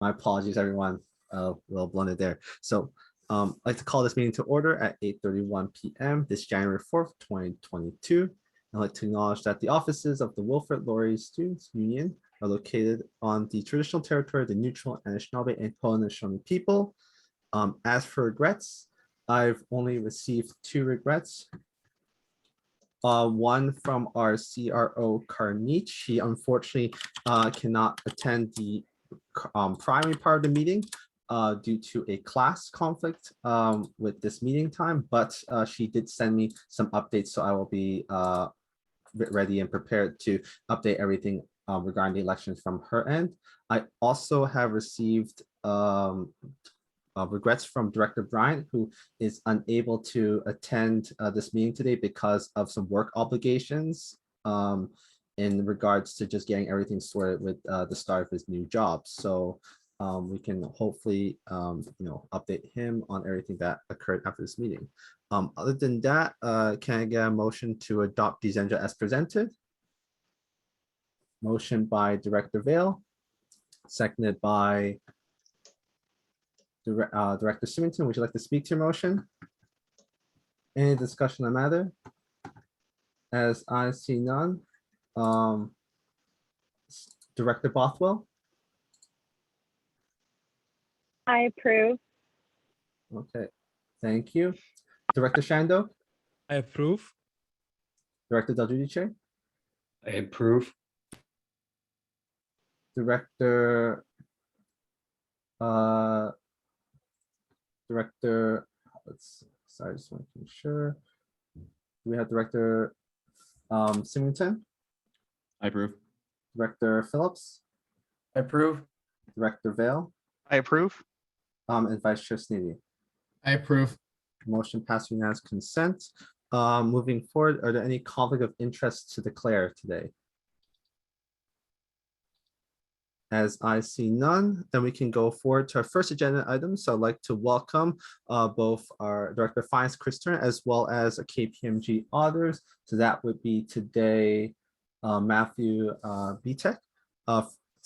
My apologies, everyone. Well blended there. So I'd like to call this meeting to order at 8:31 p.m. this January 4th, 2022. I'd like to acknowledge that the offices of the Wilfrid Laurier Students Union are located on the traditional territory of the neutral Anishinaabe and Haudenosaunee people. As for regrets, I've only received 2 regrets. One from our CRO, Carnich. She unfortunately cannot attend the primary part of the meeting due to a class conflict with this meeting time, but she did send me some updates, so I will be ready and prepared to update everything regarding the elections from her end. I also have received regrets from Director Bryant, who is unable to attend this meeting today because of some work obligations in regards to just getting everything sorted with the start of his new job. So we can hopefully update him on everything that occurred after this meeting. Other than that, can I get a motion to adopt the agenda as presented? Motion by Director Vale, seconded by Director Symington. Would you like to speak to your motion? Any discussion on the matter? As I see none. Director Bothwell? I approve. Okay, thank you. Director Shando? I approve. Director Del Giudice? I approve. Director sorry, just want to make sure. Do we have Director Symington? I approve. Director Phillips? I approve. Director Vale? I approve. And Vice Chair Sneedy? I approve. Motion passed unanimous consent. Moving forward, are there any conflict of interest to declare today? As I see none, then we can go forward to our first agenda item. So I'd like to welcome both our Director of Finance, Chris Turner, as well as KPMG auditors. So that would be today Matthew Bitek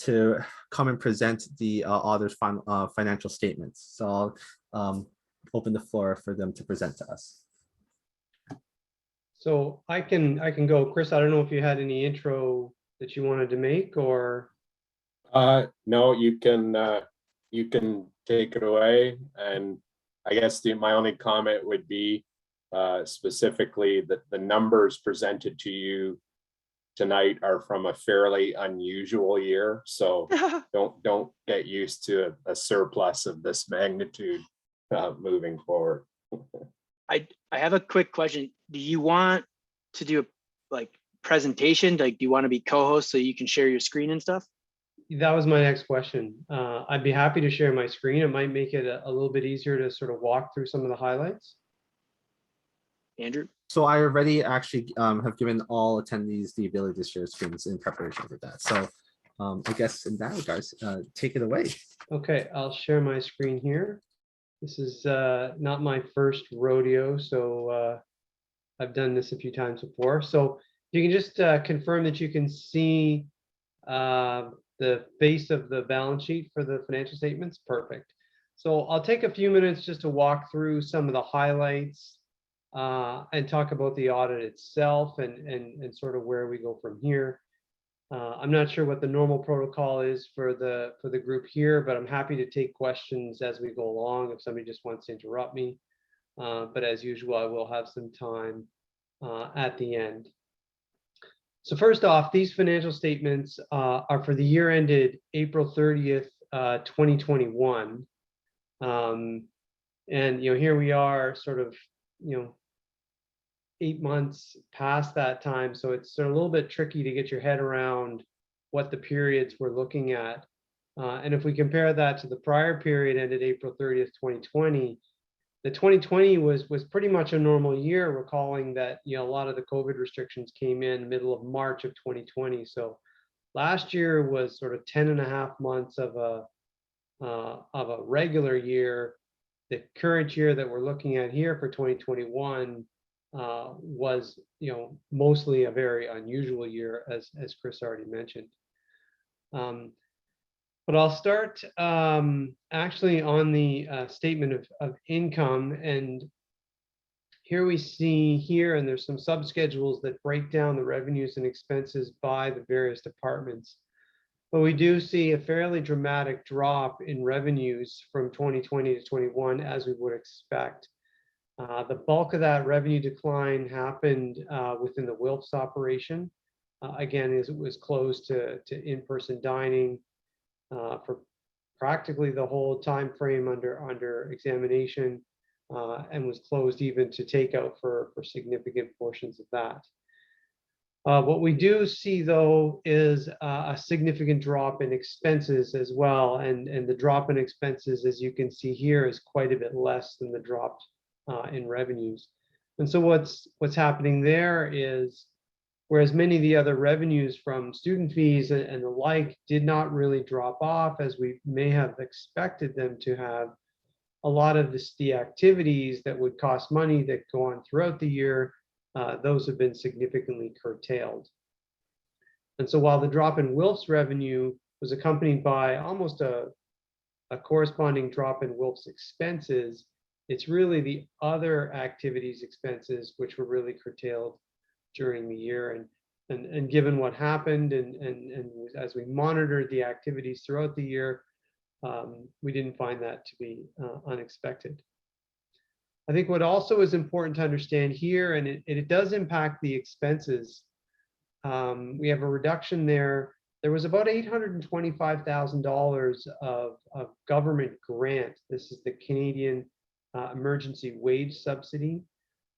to come and present the auditor's financial statements. So I'll open the floor for them to present to us. So I can go. Chris, I don't know if you had any intro that you wanted to make, or no, you can take it away. And I guess my only comment would be specifically that the numbers presented to you tonight are from a fairly unusual year. So don't get used to a surplus of this magnitude moving forward. I have a quick question. Do you want to do a presentation? Like, do you want to be co-host so you can share your screen and stuff? that was my next question. I'd be happy to share my screen. It might make it a little bit easier to sort of walk through some of the highlights. Andrew? So I already actually have given all attendees the ability to share screens in preparation for that. So I guess in that regards, take it away. Okay, I'll share my screen here. This is not my first rodeo, so I've done this a few times before. So you can just confirm that you can see the face of the balance sheet for the financial statements. Perfect. So I'll take a few minutes just to walk through some of the highlights and talk about the audit itself and sort of where we go from here. I'm not sure what the normal protocol is for the group here, but I'm happy to take questions as we go along if somebody just wants to interrupt me. But as usual, I will have some time at the end. So first off, these financial statements are for the year ended April 30th, 2021. And here we are sort of 8 months past that time, so it's sort of a little bit tricky to get your head around what the periods we're looking at. And if we compare that to the prior period ended April 30th, 2020, the 2020 was pretty much a normal year, recalling that a lot of the COVID restrictions came in the middle of March of 2020. So last year was sort of 10.5 months of a regular year. The current year that we're looking at here for 2021 was mostly a very unusual year, as Chris already mentioned. But I'll start actually on the statement of income. And here we see here, and there's some subschedules that break down the revenues and expenses by the various departments. But we do see a fairly dramatic drop in revenues from 2020 to 21, as we would expect. The bulk of that revenue decline happened within the Wilfs operation. Again, as it was closed to in-person dining for practically the whole time frame under examination, and was closed even to takeout for significant portions of that. What we do see, though, is a significant drop in expenses as well, and the drop in expenses, as you can see here, is quite a bit less than the drop in revenues. And so what's happening there is, whereas many of the other revenues from student fees and the like did not really drop off as we may have expected them to have, a lot of the activities that would cost money that go on throughout the year, those have been significantly curtailed. And so while the drop in Wilfs revenue was accompanied by almost a corresponding drop in Wilfs expenses, it's really the other activities expenses which were really curtailed during the year. And given what happened and as we monitored the activities throughout the year, we didn't find that to be unexpected. I think what also is important to understand here, and it does impact the expenses, we have a reduction there. There was about $825,000 of government grant. This is the Canadian Emergency Wage Subsidy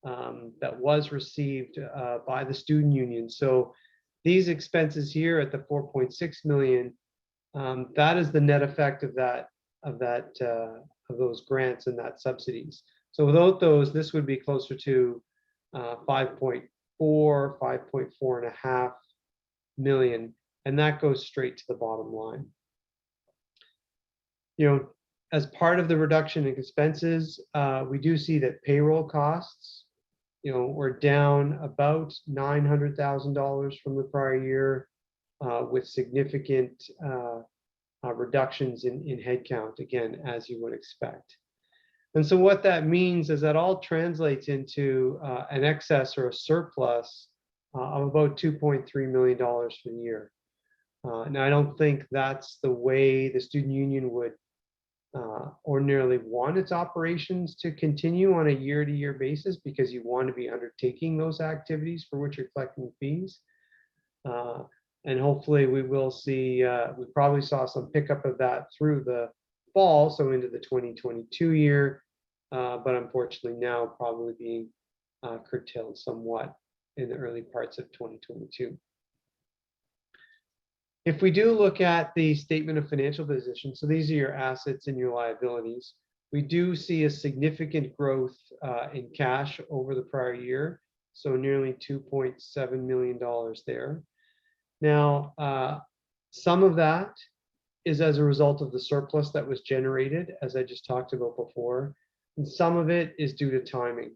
that was received by the student union. So these expenses here at the 4.6 million, that is the net effect of those grants and that subsidies. So without those, this would be closer to 5.4.5 million, and that goes straight to the bottom line. You know, as part of the reduction in expenses, we do see that payroll costs, you know, were down about $900,000 from the prior year, with significant reductions in headcount, again, as you would expect. And so what that means is that all translates into an excess or a surplus of about $2.3 million for the year. Now, I don't think that's the way the student union would ordinarily want its operations to continue on a year-to-year basis, because you want to be undertaking those activities for which you're collecting fees. And hopefully we will see, we probably saw some pickup of that through the fall, so into the 2022 year, but unfortunately now probably being curtailed somewhat in the early parts of 2022. If we do look at the statement of financial position, so these are your assets and your liabilities, we do see a significant growth in cash over the prior year, so nearly $2.7 million there. Now, some of that is as a result of the surplus that was generated, as I just talked about before, and some of it is due to timing.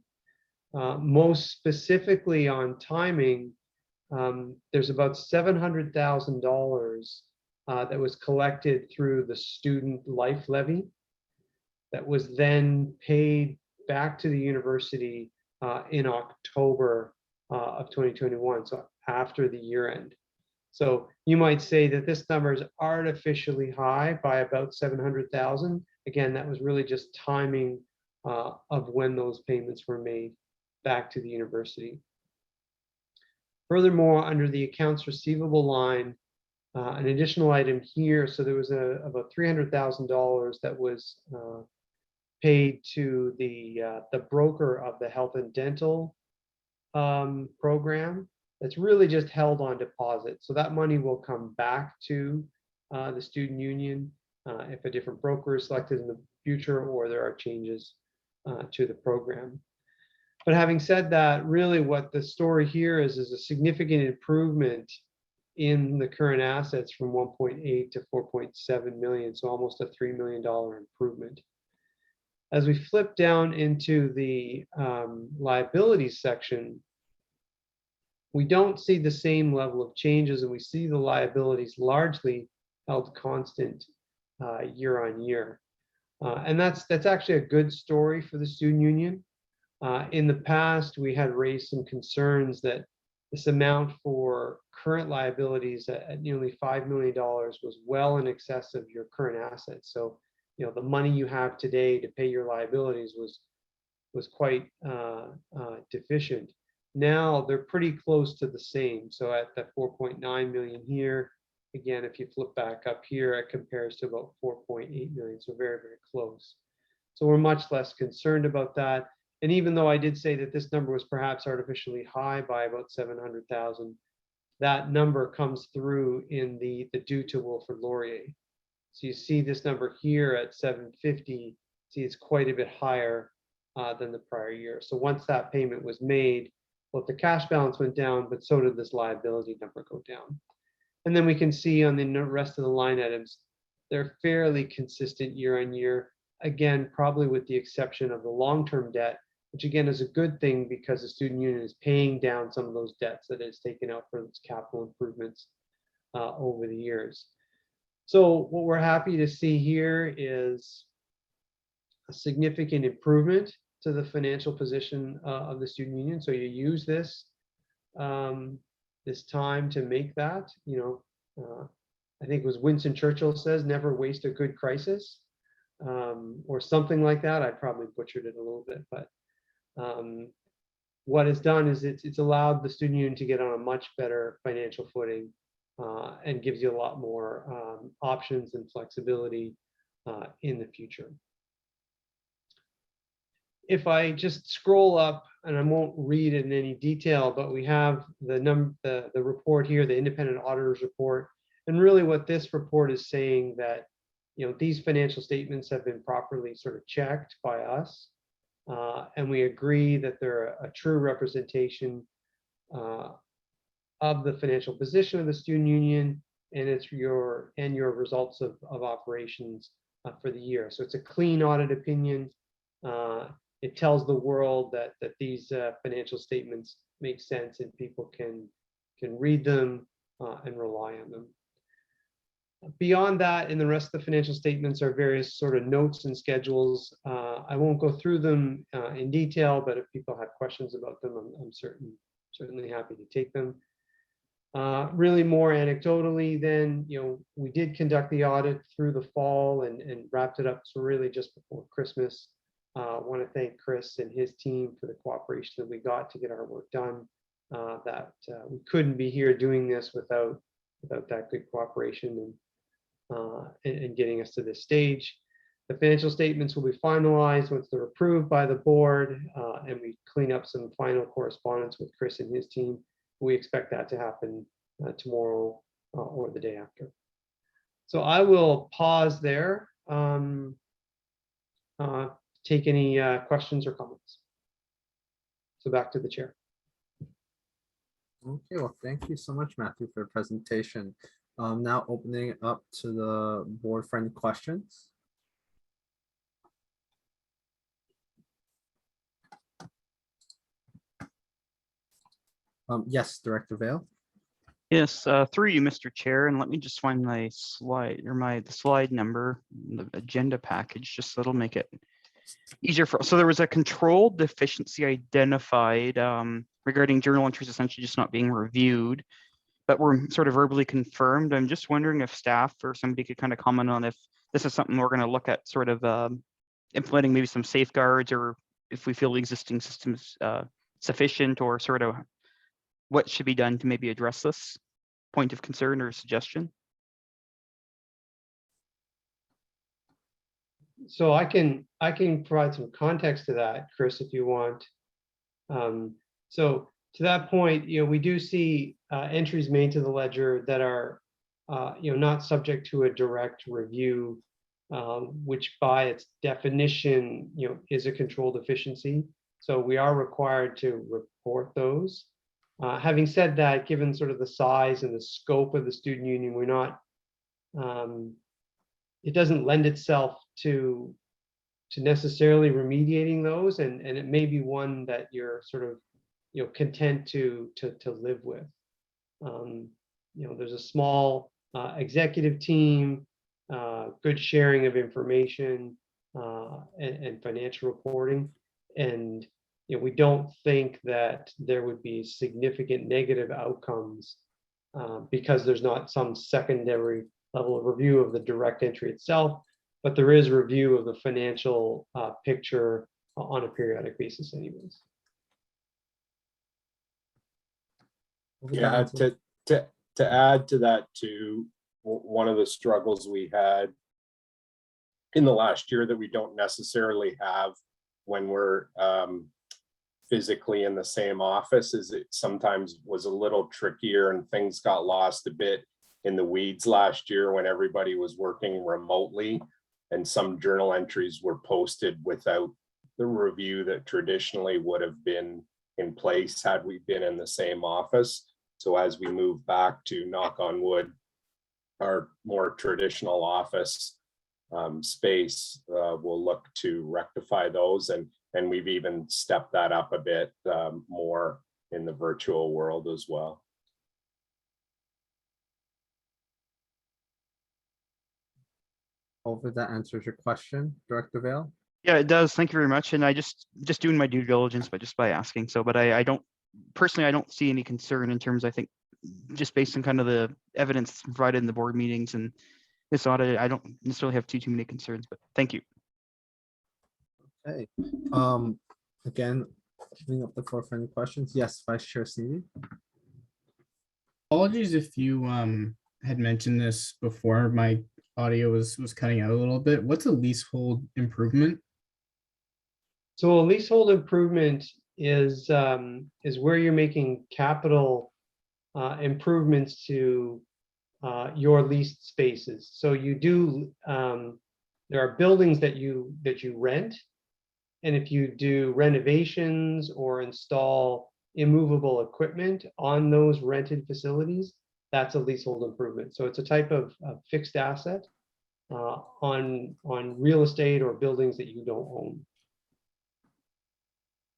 Most specifically on timing, there's about $700,000 that was collected through the student life levy that was then paid back to the university in October of 2021, so after the year end. So you might say that this number is artificially high by about 700,000. Again, that was really just timing of when those payments were made back to the university. Furthermore, under the accounts receivable line, an additional item here, so there was about $300,000 that was paid to the broker of the health and dental program. That's really just held on deposit. So that money will come back to the student union if a different broker is selected in the future or there are changes to the program. But having said that, really what the story here is a significant improvement in the current assets from 1.8 to 4.7 million, so almost a $3 million improvement. As we flip down into the liabilities section, we don't see the same level of changes, and we see the liabilities largely held constant year on year. And that's actually a good story for the student union. In the past, we had raised some concerns that this amount for current liabilities at nearly $5 million was well in excess of your current assets. So, the money you have today to pay your liabilities was quite deficient. Now they're pretty close to the same. So at that 4.9 million here, again, if you flip back up here, it compares to about 4.8 million. So very, very close. So we're much less concerned about that. And even though I did say that this number was perhaps artificially high by about 700,000, that number comes through in the due to Wilfrid Laurier. So you see this number here at 750, see it's quite a bit higher than the prior year. So once that payment was made, both the cash balance went down, but so did this liability number go down. And then we can see on the rest of the line items, they're fairly consistent year on year. Again, probably with the exception of the long-term debt, which again is a good thing because the student union is paying down some of those debts that it's taken out for its capital improvements over the years. So what we're happy to see here is a significant improvement to the financial position of the student union. So you use this this time to make that. I think it was Winston Churchill says, "Never waste a good crisis," or something like that. I probably butchered it a little bit, but what it's done is it's allowed the student union to get on a much better financial footing and gives you a lot more options and flexibility in the future. If I just scroll up, and I won't read it in any detail, but we have the report here, the independent auditor's report. And really what this report is saying that, these financial statements have been properly sort of checked by us. And we agree that they're a true representation of the financial position of the student union, and it's your results of operations for the year. So it's a clean audit opinion. It tells the world that these financial statements make sense and people can read them and rely on them. Beyond that, in the rest of the financial statements are various sort of notes and schedules. I won't go through them in detail, but if people have questions about them, I'm certainly happy to take them. Really more anecdotally then, we did conduct the audit through the fall and wrapped it up so really just before Christmas. I want to thank Chris and his team for the cooperation that we got to get our work done. We couldn't be here doing this without that good cooperation and getting us to this stage. The financial statements will be finalized once they're approved by the board, and we clean up some final correspondence with Chris and his team. We expect that to happen tomorrow or the day after. So I will pause there. Take any questions or comments. So back to the chair. Okay, well, thank you so much, Matthew, for the presentation. Now opening it up to the board for any questions. Yes, Director Vale. Yes, through you, Mr. Chair, and let me just find my slide or the slide number, the agenda package, just so it'll make it easier for. So there was a control deficiency identified regarding journal entries essentially just not being reviewed, but were sort of verbally confirmed. I'm just wondering if staff or somebody could kind of comment on if this is something we're going to look at sort of implementing maybe some safeguards, or if we feel the existing system is sufficient, or sort of what should be done to maybe address this point of concern or suggestion. So I can provide some context to that, Chris, if you want. So to that point, we do see entries made to the ledger that are not subject to a direct review, which by its definition is a control deficiency. So we are required to report those. Having said that, given sort of the size and the scope of the student union, we're not, it doesn't lend itself to necessarily remediating those, and it may be one that you're sort of content to live with. There's a small executive team. good sharing of information and financial reporting. And we don't think that there would be significant negative outcomes because there's not some secondary level of review of the direct entry itself, but there is review of the financial picture on a periodic basis anyways. Yeah, to add to that too, one of the struggles we had in the last year that we don't necessarily have when we're physically in the same office is it sometimes was a little trickier and things got lost a bit in the weeds last year when everybody was working remotely and some journal entries were posted without the review that traditionally would have been in place had we been in the same office. So as we move back to, knock on wood, our more traditional office space, we'll look to rectify those, and we've even stepped that up a bit more in the virtual world as well. Hopefully that answers your question, Director Vale. Yeah, it does. Thank you very much. And I just doing my due diligence, but just by asking. So, but I don't personally, I don't see any concern in terms, I think, just based on kind of the evidence provided in the board meetings and this audit, I don't necessarily have too many concerns, but thank you. Okay. Again, opening up the floor for any questions. Yes, Vice Chair Stevie. Apologies if you had mentioned this before. My audio was cutting out a little bit. What's a leasehold improvement? So a leasehold improvement is where you're making capital improvements to your leased spaces. So you do there are buildings that you rent, and if you do renovations or install immovable equipment on those rented facilities, that's a leasehold improvement. So it's a type of fixed asset on real estate or buildings that you don't own.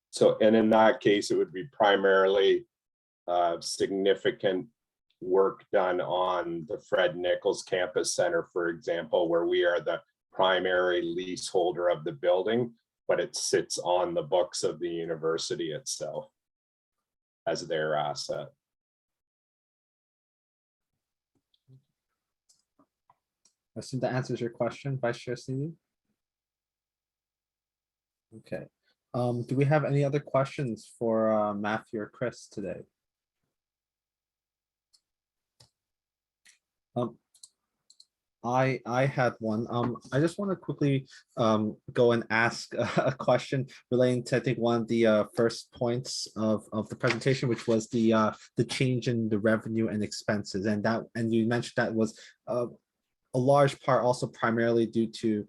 So, and in that case, it would be primarily significant work done on the Fred Nichols Campus Center, for example, where we are the primary leaseholder of the building, but it sits on the books of the university itself as their asset. I assume that answers your question, Vice Chair Stevie. Okay. Do we have any other questions for Matthew or Chris today? I had one. I just want to quickly go and ask a question relating to, I think, one of the first points of the presentation, which was the change in the revenue and expenses, and you mentioned that was a large part also primarily due to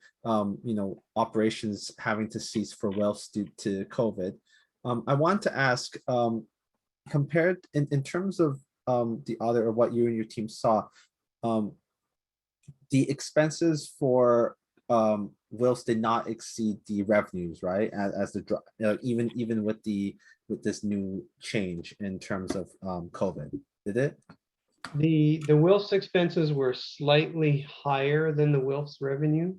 operations having to cease for Wells due to COVID. I want to ask, compared in terms of the audit or what you and your team saw, the expenses for Wills did not exceed the revenues, right? As the even with this new change in terms of COVID, did it? The Wilfs expenses were slightly higher than the Wilfs revenue.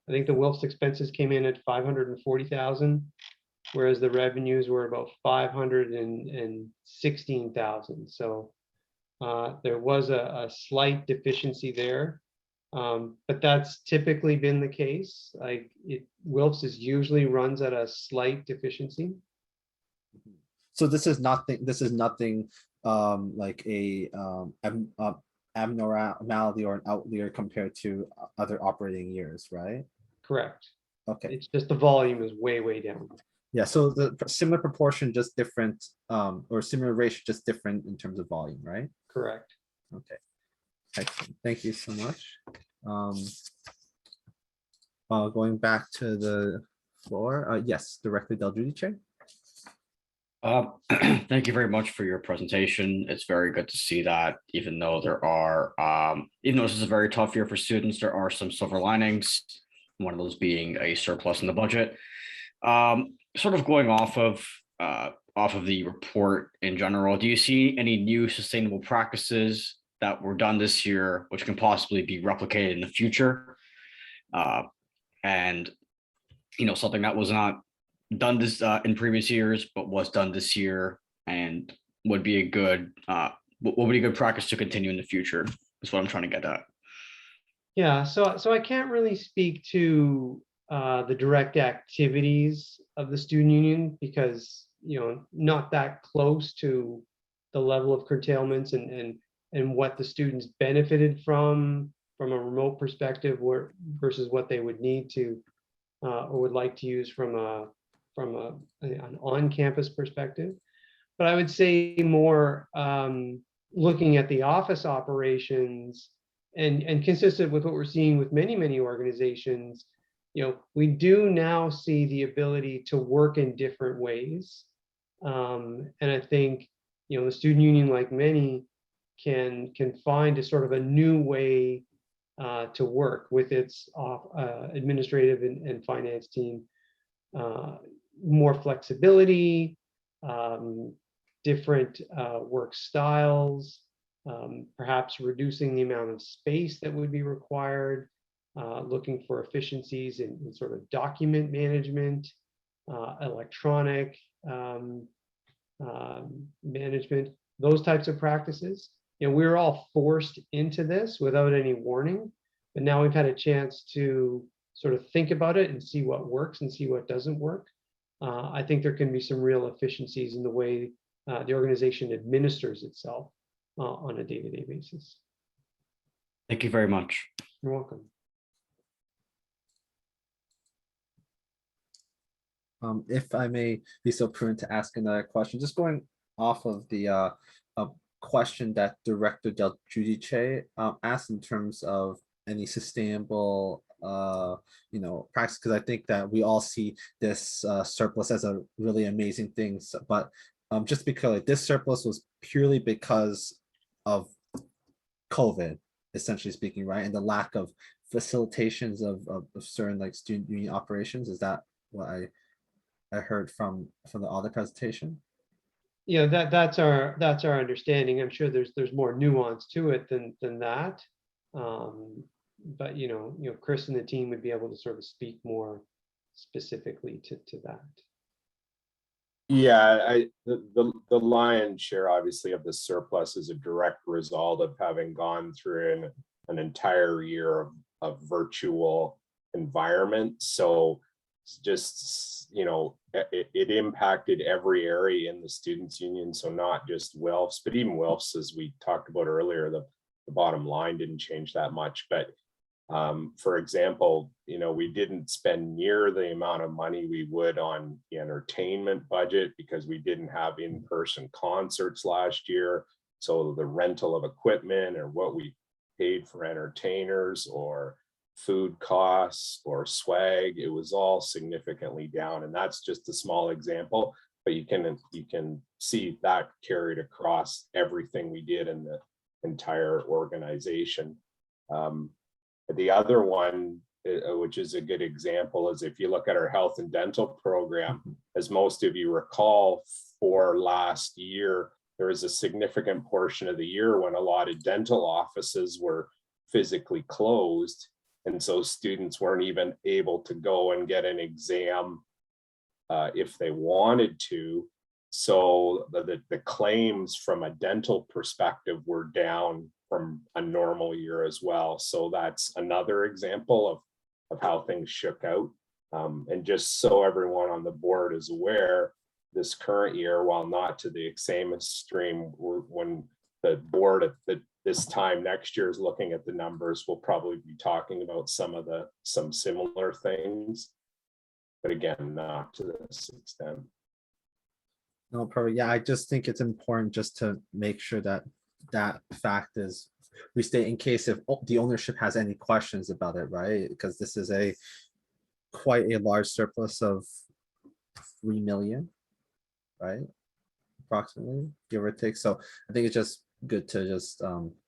I think the Wilfs expenses came in at 540,000, whereas the revenues were about 516,000. So there was a slight deficiency there, but that's typically been the case. Like Wilfs usually runs at a slight deficiency. So this is nothing. This is nothing like a abnormality or an outlier compared to other operating years, right? Correct. Okay. It's just the volume is way down. Yeah. So the similar proportion, just different, or similar ratio, just different in terms of volume, right? Correct. Okay. Excellent. Thank you so much. Going back to the floor. Yes, Director Del Judy Chair. Thank you very much for your presentation. It's very good to see that even though there are, even though this is a very tough year for students, there are some silver linings, one of those being a surplus in the budget. Sort of going off of the report in general, do you see any new sustainable practices that were done this year, which can possibly be replicated in the future. And, something that was not done this in previous years, but was done this year and would be a good practice to continue in the future, is what I'm trying to get at. Yeah, so I can't really speak to the direct activities of the student union because, not that close to the level of curtailments and what the students benefited from a remote perspective versus what they would need to or would like to use from an on-campus perspective. But I would say more looking at the office operations and consistent with what we're seeing with many organizations, we do now see the ability to work in different ways. And I think, the student union, like many, can find a sort of a new way to work with its administrative and finance team, more flexibility, different work styles, perhaps reducing the amount of space that would be required, looking for efficiencies in sort of document management, electronic management, those types of practices. We were all forced into this without any warning, but now we've had a chance to sort of think about it and see what works and see what doesn't work. I think there can be some real efficiencies in the way the organization administers itself on a day-to-day basis. Thank you very much. You're welcome. If I may be so prudent to ask another question, just going off of the question that Director Del Giudice asked in terms of any sustainable practice, because I think that we all see this surplus as a really amazing thing. But just because this surplus was purely because of COVID, essentially speaking, right? And the lack of facilitations of certain like student union operations. Is that what I heard from the audit presentation? Yeah, that's our understanding. I'm sure there's more nuance to it than that. But Chris and the team would be able to sort of speak more specifically to that. Yeah, the lion's share, obviously, of the surplus is a direct result of having gone through an entire year of virtual environment. So just, it impacted every area in the students union. So not just Wilfs, but even Wilfs, as we talked about earlier, the bottom line didn't change that much. But for example, we didn't spend near the amount of money we would on the entertainment budget because we didn't have in-person concerts last year. So the rental of equipment or what we paid for entertainers or food costs or swag, it was all significantly down. And that's just a small example, but you can see that carried across everything we did in the entire organization. The other one, which is a good example, is if you look at our health and dental program, as most of you recall, for last year, there was a significant portion of the year when a lot of dental offices were physically closed. And so students weren't even able to go and get an exam if they wanted to. So the claims from a dental perspective were down from a normal year as well. So that's another example of how things shook out. And just so everyone on the board is aware, this current year, while not to the same extreme, when the board at this time next year is looking at the numbers, we'll probably be talking about some similar things, but again, not to this extent. No, perfect. Yeah, I just think it's important just to make sure that fact is restated in case if the ownership has any questions about it, right? Because this is quite a large surplus of 3 million, right? Approximately, give or take. So I think it's just good to just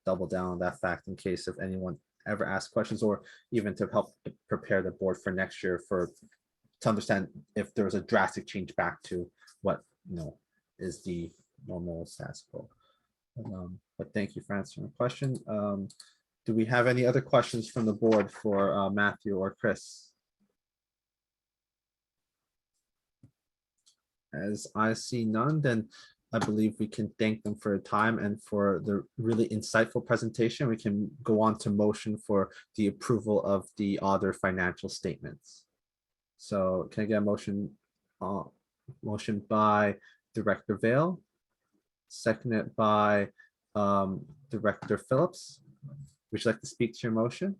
double down on that fact in case if anyone ever asks questions, or even to help prepare the board for next year to understand if there was a drastic change back to what is the normal status quo. But thank you for answering the question. Do we have any other questions from the board for Matthew or Chris? As I see none, then I believe we can thank them for their time and for the really insightful presentation. We can go on to motion for the approval of the auditor financial statements. So can I get a motion? Motion by Director Vale, seconded by Director Phillips. Would you like to speak to your motion?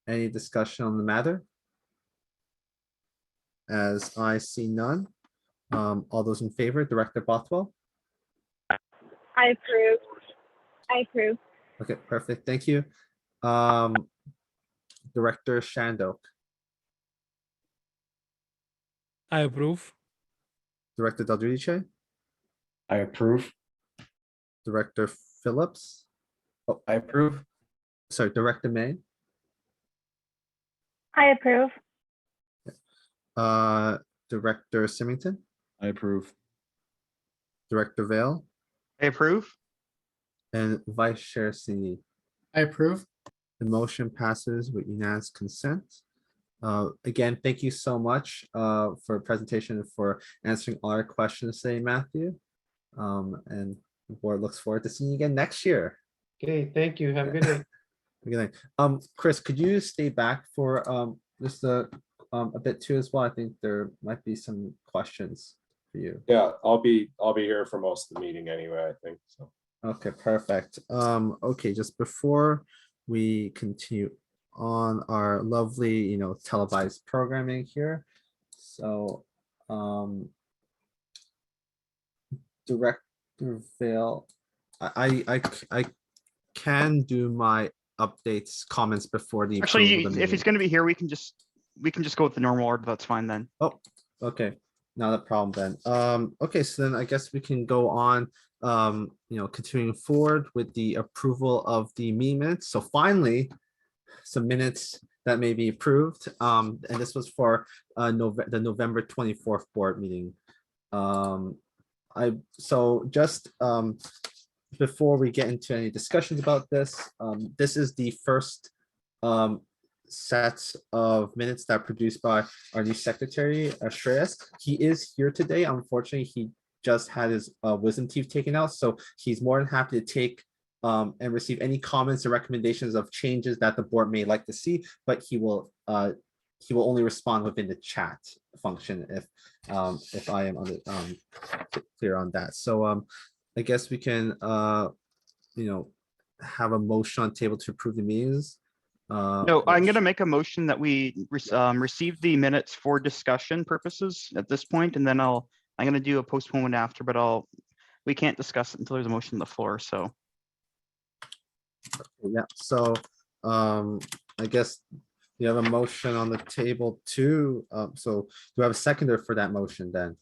Any discussion on the matter? As I see none, all those in favor, Director Bothwell? I approve. I approve. Okay, perfect, thank you. Director Shandok, I approve. Director Del Giudice, I approve. Director Phillips, I approve. sorry, Director May, I approve. Director Symington, I approve. Director Vale, I approve. and Vice Chair Sini. I approve. The motion passes with unanimous consent. Again, thank you so much for presentation and for answering all our questions today, Matthew. And the board looks forward to seeing you again next year. Okay, thank you. Have a good night. Good night. Chris, could you stay back for just a bit too as well? I think there might be some questions for you. Yeah, I'll be here for most of the meeting anyway, I think, so. Okay, perfect. Okay, just before we continue on our lovely, televised programming here. So, Director Vale, I can do my updates, comments before the. Actually, approval of the if he's meeting. gonna be here, we can just go with the normal order. That's fine then. Oh, okay, not a problem then. Okay, so then I guess we can go on, continuing forward with the approval of the meeting minutes. So finally, some minutes that may be approved. And this was for the November 24th board meeting. Just before we get into any discussions about this, this is the first set of minutes that are produced by our new secretary, Shreyas. He is here today. Unfortunately, he just had his wisdom teeth taken out, so he's more than happy to take and receive any comments or recommendations of changes that the board may like to see, but he will only respond within the chat function if I am clear on that. So I guess we can have a motion on table to approve the meetings. No, I'm gonna make a motion that we receive the minutes for discussion purposes at this point, and then I'm gonna do a postponement after, but we can't discuss it until there's a motion on the floor, so. Yeah, so I guess you have a motion on the table too. So do we have a seconder for that motion then?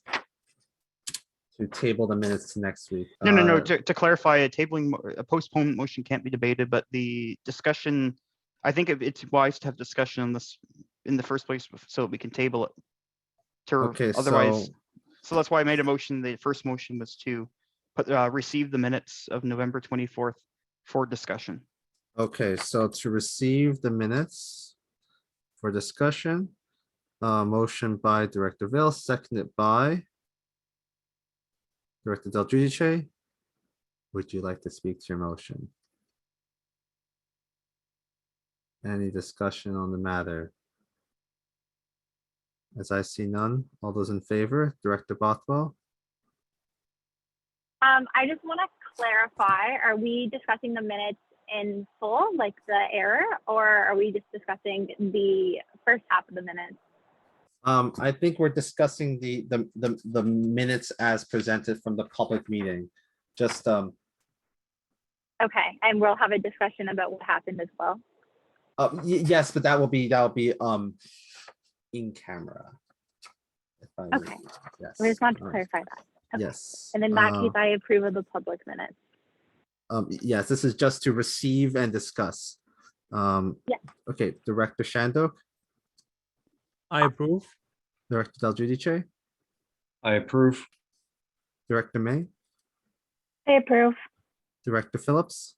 To table the minutes to next week. No. To clarify, a postponement motion can't be debated, but the discussion, I think it's wise to have discussion on this in the first place so we can table it. Okay, Otherwise, so that's why I made a motion. The first motion was to receive the minutes of November 24th for discussion. Okay, so to receive the minutes for discussion, motion by Director Vale, seconded by Director Del Giudice. Would you like to speak to your motion? Any discussion on the matter? As I see none, all those in favor, Director Bothwell? I just want to clarify, are we discussing the minutes in full, like the error, or are we just discussing the first half of the minutes? I think we're discussing the minutes as presented from the public meeting. Just Okay, and we'll have a discussion about what happened as well. yes, but that will be in camera. Okay. Yes. I just wanted to clarify that. Okay. Yes. And in that case, I approve of the public minutes. Yes, this is just to receive and discuss. Yeah. Okay, Director Shandok, I approve. Director Del Giudice, I approve. Director May, I approve. Director Phillips,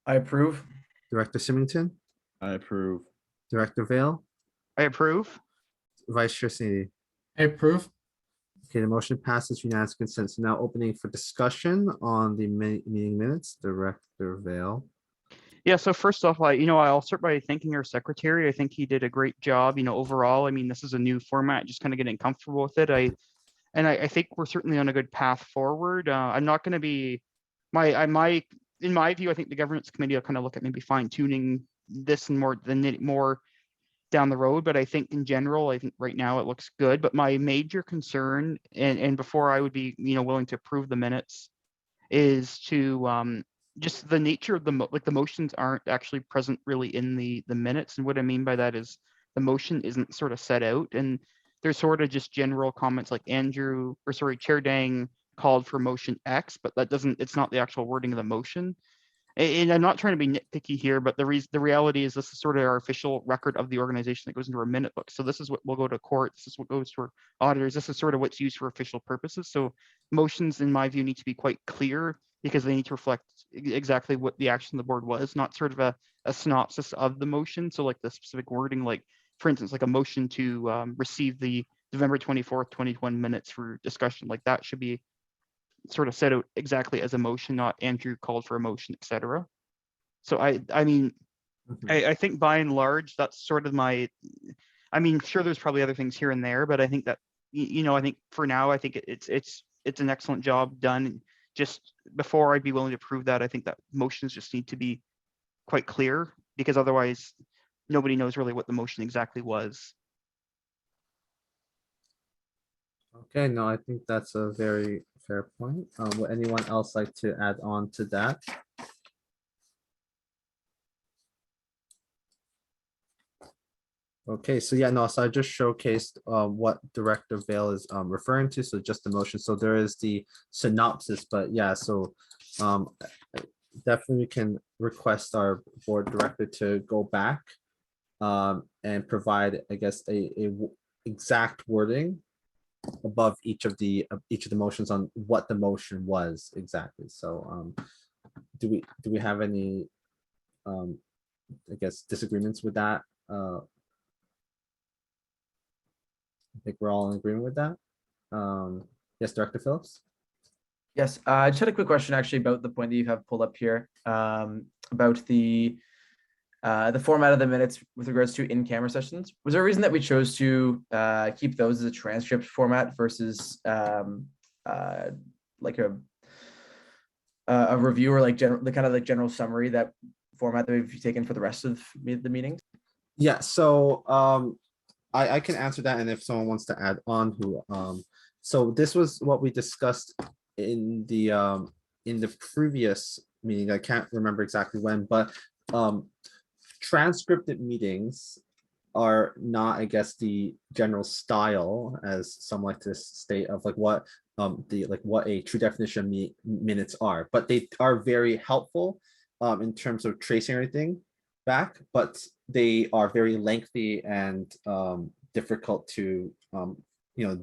I approve. Director Symington, I approve. Director Vale, I approve. Vice Chair Sneedy. I approve. Okay, the motion passes unanimous consent. So now opening for discussion on the meeting minutes, Director Vale. Yeah, so first off, I'll start by thanking our secretary. I think he did a great job, overall. I mean, this is a new format, just kind of getting comfortable with it. I think we're certainly on a good path forward. I'm not going to be, in my view, I think the governance committee will kind of look at maybe fine tuning this and more down the road. But I think in general, I think right now it looks good. But my major concern, and before I would be, willing to approve the minutes, is to just the nature of the motions aren't actually present really in the minutes. And what I mean by that is the motion isn't sort of set out, and there's sort of just general comments like Chair Dang called for motion X, but it's not the actual wording of the motion. And I'm not trying to be nitpicky here, but the reality is this is sort of our official record of the organization that goes into our minute book. So this is what will go to court. This is what goes to our auditors. This is sort of what's used for official purposes. So motions, in my view, need to be quite clear because they need to reflect exactly what the action of the board was, not sort of a synopsis of the motion. So like the specific wording, like for instance, like a motion to receive the November 24th, 2021 minutes for discussion, like that should be sort of set out exactly as a motion, not Andrew called for a motion, etc. So I mean, I think by and large, that's sort of sure there's probably other things here and there, but I think that, I think for now, I think it's an excellent job done. Just before I'd be willing to approve that, I think that motions just need to be quite clear because otherwise nobody knows really what the motion exactly was. Okay, no, I think that's a very fair point. Would anyone else like to add on to that? Okay, so yeah, no, so I just showcased what Director Vale is referring to. So just the motion. So there is the synopsis, but yeah, so definitely we can request our board director to go back and provide, I guess, a exact wording above each of the motions on what the motion was exactly. So do we have any I guess disagreements with that? I think we're all in agreement with that. Yes, Director Phillips. Yes, I just had a quick question actually about the point that you have pulled up here, about the format of the minutes with regards to in-camera sessions. Was there a reason that we chose to keep those as a transcript format versus like a review or like the kind of like general summary, that format that we've taken for the rest of the meetings? Yeah, so I can answer that, and if someone wants to add on, so this was what we discussed in the previous meeting. I can't remember exactly when, but transcripted meetings are not, I guess, the general style, as some like to state, of like what what a true definition of minutes are, but they are very helpful in terms of tracing everything back, but they are very lengthy and difficult to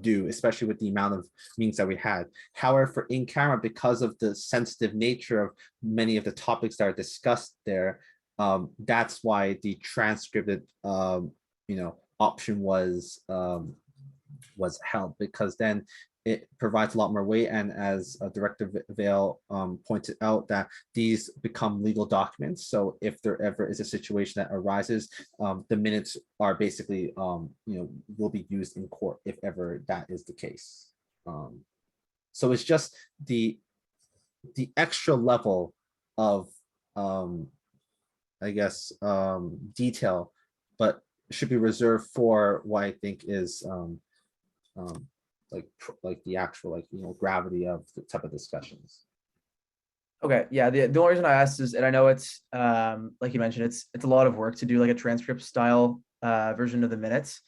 do, especially with the amount of meetings that we had. However, for in camera, because of the sensitive nature of many of the topics that are discussed there, that's why the transcripted option was held, because then it provides a lot more weight. And as Director Vale pointed out, that these become legal documents. So if there ever is a situation that arises, the minutes are basically, will be used in court if ever that is the case. So it's just the extra level of, I guess, detail, but should be reserved for what I think is like the actual gravity of the type of discussions. Okay, yeah, the only reason I asked is, and I know it's like you mentioned, it's a lot of work to do like a transcript style version of the minutes.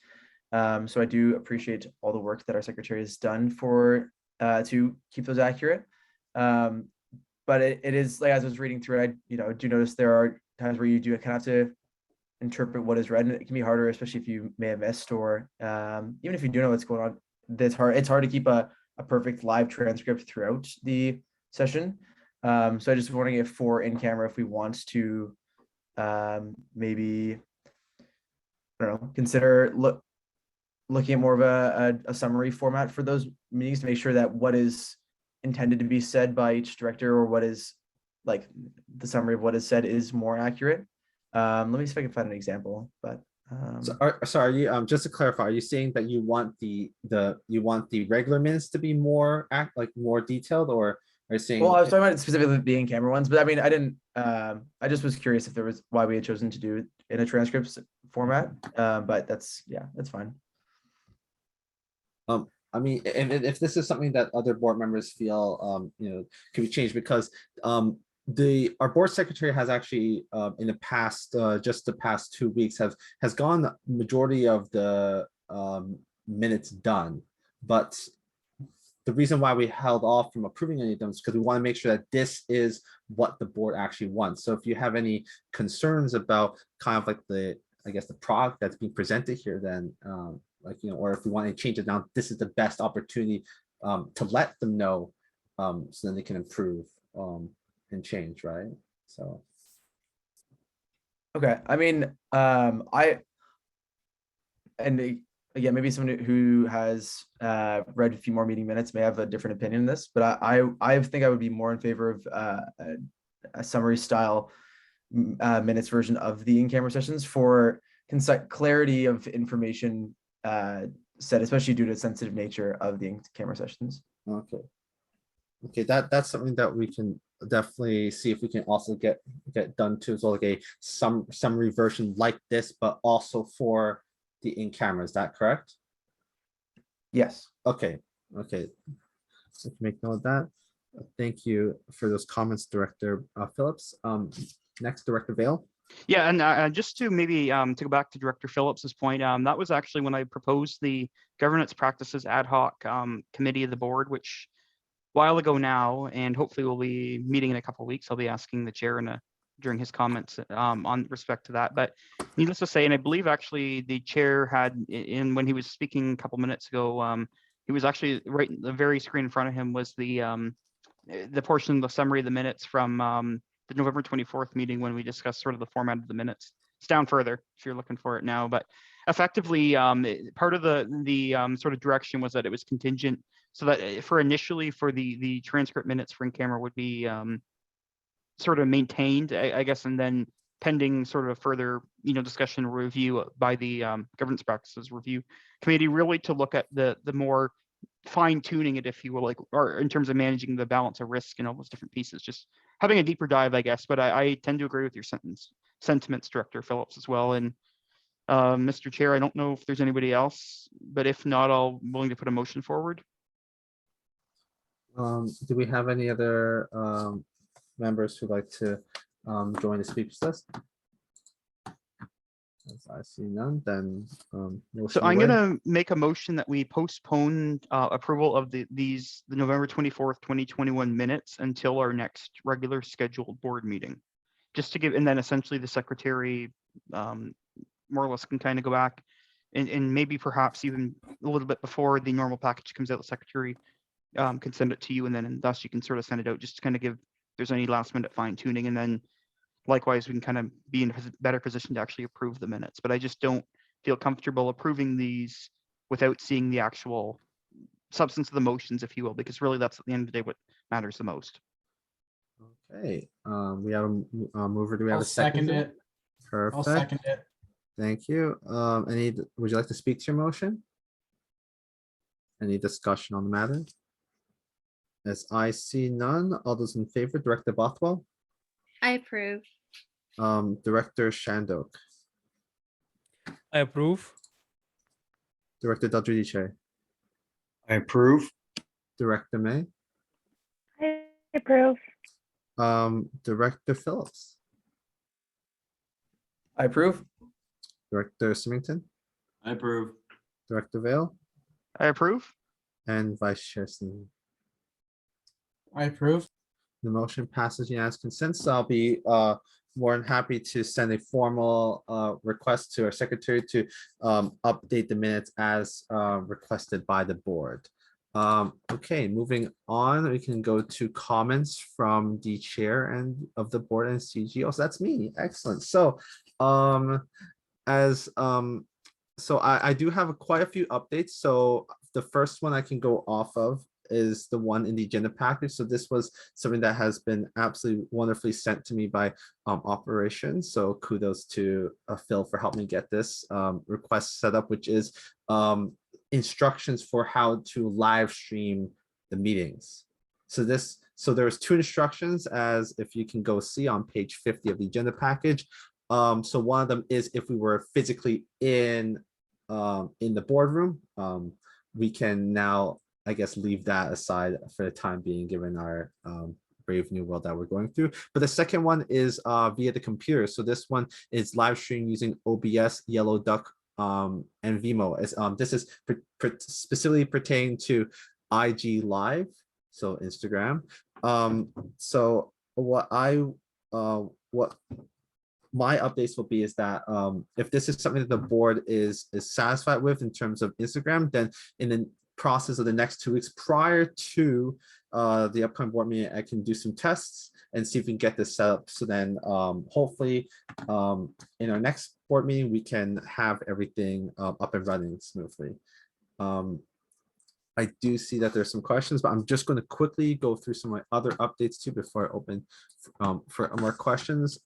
So I do appreciate all the work that our secretary has done for to keep those accurate. But it is, like, as I was reading through it, I do notice there are times where you do kind of have to interpret what is read, and it can be harder, especially if you may have missed, or even if you do know what's going on. It's hard to keep a perfect live transcript throughout the session. So I just wondering if for in camera, if we want to maybe, I don't know, consider looking at more of a summary format for those meetings to make sure that what is intended to be said by each director, or what is like the summary of what is said, is more accurate. Let me see if I can find an example, but So are you, just to clarify, are you saying that you want the regular minutes to be more more detailed, or are you saying? well, I was talking about specifically the in-camera ones, but I mean, I didn't, I just was curious if there was why we had chosen to do it in a transcripts format. But that's, yeah, that's fine. I mean, if this is something that other board members feel, can be changed, because our board secretary has actually in the past, just the past 2 weeks, has gone the majority of the minutes done, but the reason why we held off from approving any of them is because we want to make sure that this is what the board actually wants. So if you have any concerns about kind of like I guess the product that's being presented here, then or if we want to change it now, this is the best opportunity to let them know, so then they can improve and change, right? So. Okay, I mean, again, maybe someone who has read a few more meeting minutes may have a different opinion on this, but I think I would be more in favor of a summary style minutes version of the in-camera sessions for clarity of information said, especially due to the sensitive nature of the in-camera sessions. Okay, that's something that we can definitely see if we can also get done too. So like a summary version like this, but also for the in camera. Is that correct? Yes. Okay. So make note of that. Thank you for those comments, Director Phillips. Next, Director Vale. Yeah, and just to maybe to go back to Director Phillips's point, that was actually when I proposed the governance practices ad hoc committee of the board, which a while ago now, and hopefully we'll be meeting in a couple of weeks. I'll be asking the chair during his comments on respect to that. But needless to say, and I believe actually the chair had when he was speaking a couple minutes ago, he was actually right in the very screen in front of him was the portion of the summary of the minutes from the November 24th meeting when we discussed sort of the format of the minutes. It's down further if you're looking for it now, but effectively part of the sort of direction was that it was contingent, so that for initially for the transcript minutes for in camera would be sort of maintained, I guess, and then pending sort of further discussion review by the governance practices review committee, really to look at the more fine tuning it, if you will, or in terms of managing the balance of risk and all those different pieces, just having a deeper dive, I guess. But I tend to agree with your sentiments, Director Phillips, as well. And Mr. Chair, I don't know if there's anybody else, but if not, I'm willing to put a motion forward. Do we have any other members who'd like to join the speakers list? As I see none, then so I'm going to make a motion that we postpone approval of the November 24th, 2021 minutes until our next regular scheduled board meeting, just to give, and then essentially the secretary more or less can kind of go back and maybe perhaps even a little bit before the normal package comes out, the secretary can send it to you, and then thus you can sort of send it out just to kind of give, if there's any last minute fine tuning, and then likewise we can kind of be in a better position to actually approve the minutes. But I just don't feel comfortable approving these without seeing the actual substance of the motions, if you will, because really that's at the end of the day what matters the most. Okay, we have a mover. Do we have I'll a second? second it. Perfect. I'll second it. Thank you. Would you like to speak to your motion? Any discussion on the matter? As I see none, all those in favor, Director Bothwell, I approve. Director Shandok, I approve. Director Dodriche, I approve. Director May, I approve. Director Phillips, I approve. Director Symington, I approve. Director Vale, I approve. and Vice Chair Sneed. I approve. The motion passes unanimous consent. So I'll be more than happy to send a formal request to our secretary to update the minutes as requested by the board. Okay, moving on, we can go to comments from the chair and of the board and CGO. So that's me. Excellent. So, as so I do have quite a few updates. So the first one I can go off of is the one in the agenda package. So this was something that has been absolutely wonderfully sent to me by operations. So kudos to Phil for helping me get this request set up, which is instructions for how to live stream the meetings. So there's two instructions, as if you can go see on page 50 of the agenda package. So one of them is if we were physically in the boardroom, we can now, I guess, leave that aside for the time being, given our brave new world that we're going through. But the second one is via the computer. So this one is live stream using OBS, Yellow Duck, and Vimo. As this is specifically pertaining to IG Live, so Instagram. So what my updates will be is that if this is something that the board is satisfied with in terms of Instagram, then in the process of the next 2 weeks prior to the upcoming board meeting, I can do some tests and see if we can get this set up. So then hopefully in our next board meeting, we can have everything up and running smoothly. I do see that there's some questions, but I'm just going to quickly go through some of my other updates too before I open for more questions.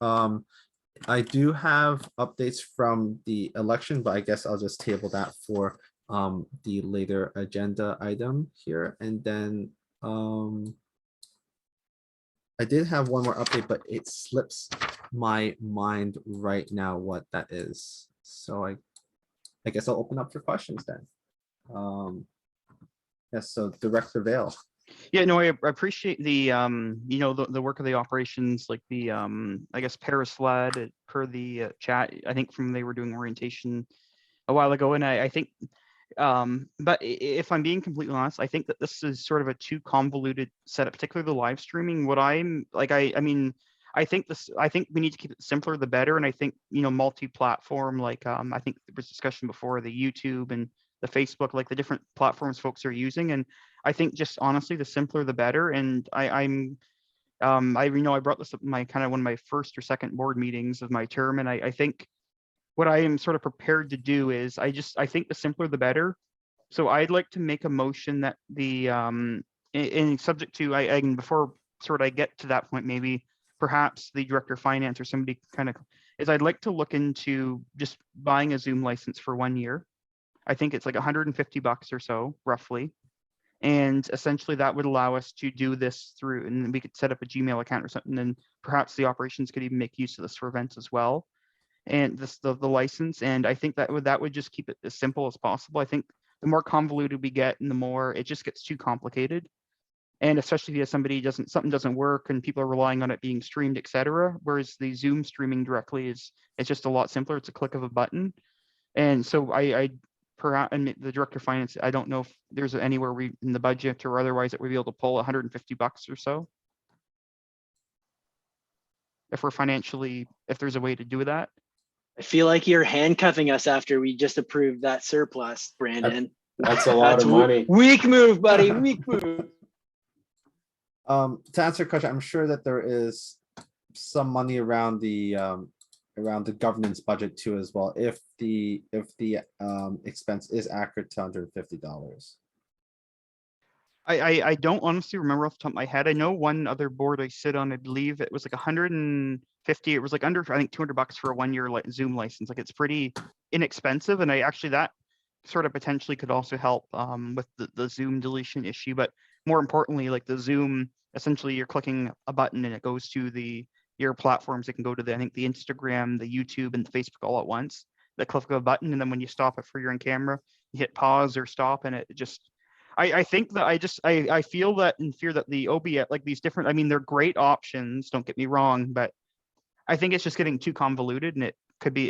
I do have updates from the election, but I guess I'll just table that for the later agenda item here. And then I did have one more update, but it slips my mind right now what that is. So I guess I'll open up for questions then. Yes, so Director Vale. Yeah, no, I appreciate the you know, the work of the operations, like the I guess Paris led per the chat. I think from they were doing orientation a while ago, and I think but if I'm being completely honest, I think that this is sort of a too convoluted setup, particularly the live streaming. What I'm like, I mean, I think we need to keep it simpler the better, and I think, you know, multi-platform, like I think there was discussion before the YouTube and the Facebook, like the different platforms folks are using, and I think just honestly the simpler the better. And I'm I you know, I brought this up in my kind of one of my first or second board meetings of my term, and I think what I am sort of prepared to do is I think the simpler the better. So I'd like to make a motion that the in subject to I can, before sort of I get to that point, maybe perhaps the director of finance or somebody kind of, is I'd like to look into just buying a Zoom license for 1 year. I think it's like $150 or so, roughly. And essentially that would allow us to do this through, and we could set up a Gmail account or something, and perhaps the operations could even make use of this for events as well. And this the license, and I think that would just keep it as simple as possible. I think the more convoluted we get and the more it just gets too complicated. And especially if something doesn't work and people are relying on it being streamed, etc. Whereas the Zoom streaming directly it's just a lot simpler. It's a click of a button. And so I perhaps, and the director of finance, I don't know if there's anywhere we in the budget or otherwise that we'd be able to pull $150 or so. If we're financially, if there's a way to do that. I feel like you're handcuffing us after we just approved that surplus, Brandon. That's a lot of money. Weak move, buddy. Weak move. To answer your question, I'm sure that there is some money around the governance budget too as well, if the expense is accurate to $150. I don't honestly remember off the top of my head. I know one other board I sit on, I believe it was like 150. It was like under, I think, $200 for a 1 year Zoom license. Like it's pretty inexpensive, and I actually that sort of potentially could also help with the Zoom deletion issue. But more importantly, like the Zoom, essentially you're clicking a button and it goes to your platforms. It can go to I think the Instagram, the YouTube, and the Facebook all at once. The click of a button, and then when you stop it for your in camera, you hit pause or stop, and it just. I think that I feel that in fear that the OBS, like these different, I mean, they're great options, don't get me wrong, but I think it's just getting too convoluted, and it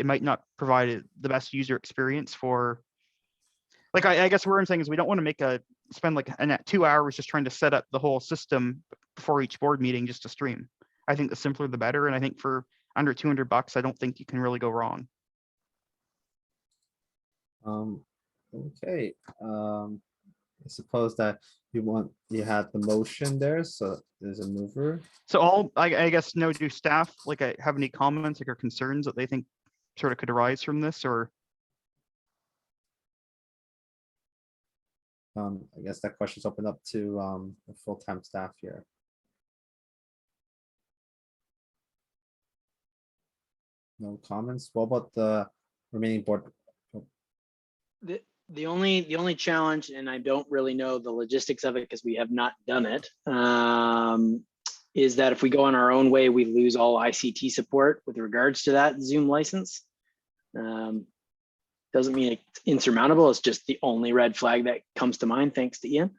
might not provide the best user experience for, like, I guess what I'm saying is we don't want to spend like 2 hours just trying to set up the whole system before each board meeting just to stream. I think the simpler the better. And I think for under $200, I don't think you can really go wrong. Okay. I suppose that you had the motion there, so there's a mover. So I guess, no, do staff like have any comments like or concerns that they think sort of could arise from this, or? I guess that question's open up to the full-time staff here. No comments. What about the remaining board? The only challenge, and I don't really know the logistics of it because we have not done it, is that if we go on our own way, we lose all ICT support with regards to that Zoom license. Doesn't mean it's insurmountable. It's just the only red flag that comes to mind, thanks to Ian.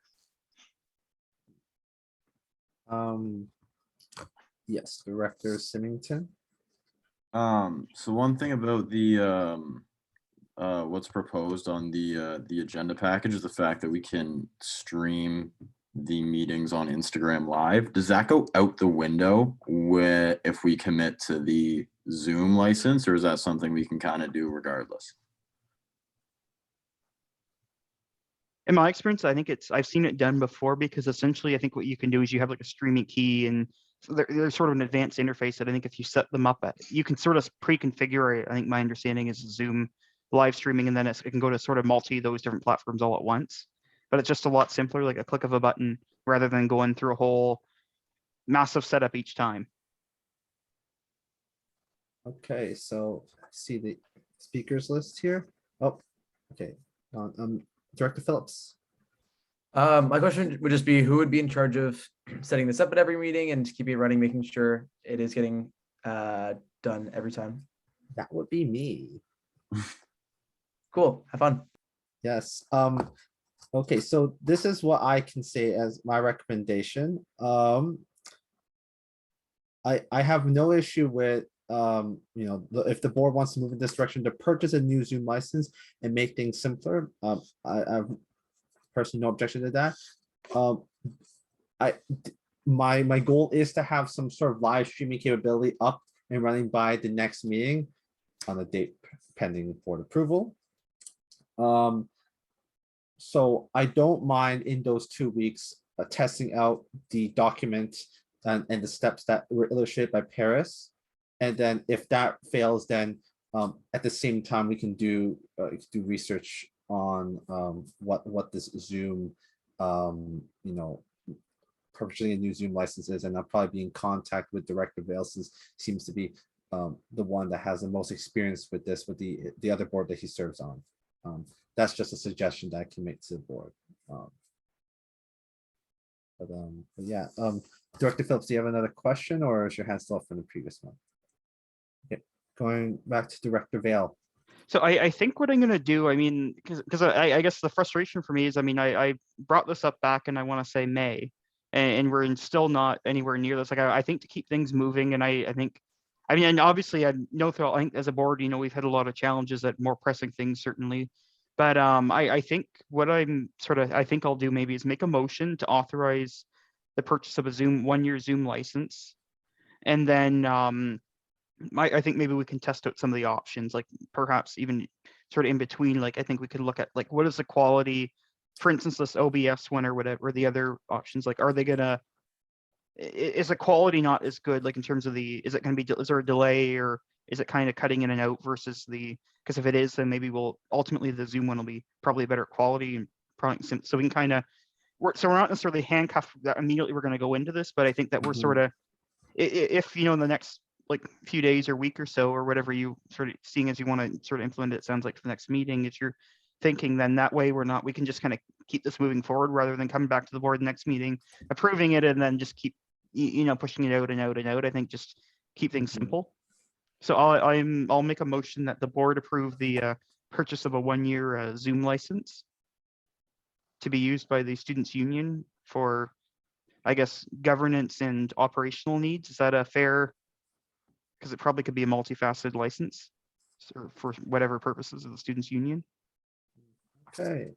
Yes, Director Symington. So one thing about the what's proposed on the agenda package is the fact that we can stream the meetings on Instagram Live. Does that go out the window if we commit to the Zoom license, or is that something we can kind of do regardless? In my experience, I think I've seen it done before, because essentially I think what you can do is you have like a streaming key, and so there's sort of an advanced interface that I think if you set them up you can sort of pre-configure it. I think my understanding is Zoom live streaming, and then it can go to sort of those different platforms all at once. But it's just a lot simpler, like a click of a button, rather than going through a whole massive setup each time. Okay, so I see the speakers list here. Oh, okay. Director Phillips. My question would just be, who would be in charge of setting this up at every meeting and keeping it running, making sure it is getting done every time? That would be me. Cool, have fun. Yes. Okay, so this is what I can say as my recommendation. I have no issue with if the board wants to move in this direction to purchase a new Zoom license and make things simpler. I have personally no objection to that. My goal is to have some sort of live streaming capability up and running by the next meeting on a date pending board approval. So I don't mind in those 2 weeks testing out the document and the steps that were illustrated by Paris. And then if that fails, then at the same time, we can do research on what this Zoom, purchasing a new Zoom license is. And I'll probably be in contact with Director Vales, seems to be the one that has the most experience with this, with the other board that he serves on. That's just a suggestion that I can make to the board. But yeah, Director Phillips, do you have another question, or is your hand still up from the previous one? Okay, going back to Director Vale. So I think what I'm going to do, I mean, because I guess the frustration for me is, I mean, I brought this up back and I want to say May, and we're still not anywhere near this. Like, I think to keep things moving, and I think, I mean, and obviously I know throughout, I think as a board, we've had a lot of challenges at more pressing things, certainly. But I think what I think I'll do maybe is make a motion to authorize the purchase of a one-year Zoom license. And then I think maybe we can test out some of the options, like perhaps even sort of in between. Like, I think we could look at like, what is the quality, for instance, this OBS one or whatever, the other options, like, are they gonna, is the quality not as good, like in terms of is it going to be, is there a delay, or is it kind of cutting in and out versus because if it is, then maybe ultimately the Zoom one will be probably better quality, and probably so we can kind of, so we're not necessarily handcuffed that immediately we're going to go into this, but I think that we're sort of, if in the next like few days or week or so, or whatever you sort of seeing as you want to sort of implement it, sounds like for the next meeting, if you're thinking, then that way we can just kind of keep this moving forward rather than coming back to the board the next meeting, approving it, and then just keep pushing it out and out and out. I think just keep things simple. So I'll make a motion that the board approve the purchase of a one-year Zoom license to be used by the Students' Union for, I guess, governance and operational needs. Is that a fair? Because it probably could be a multifaceted license for whatever purposes of the Students' Union. Okay,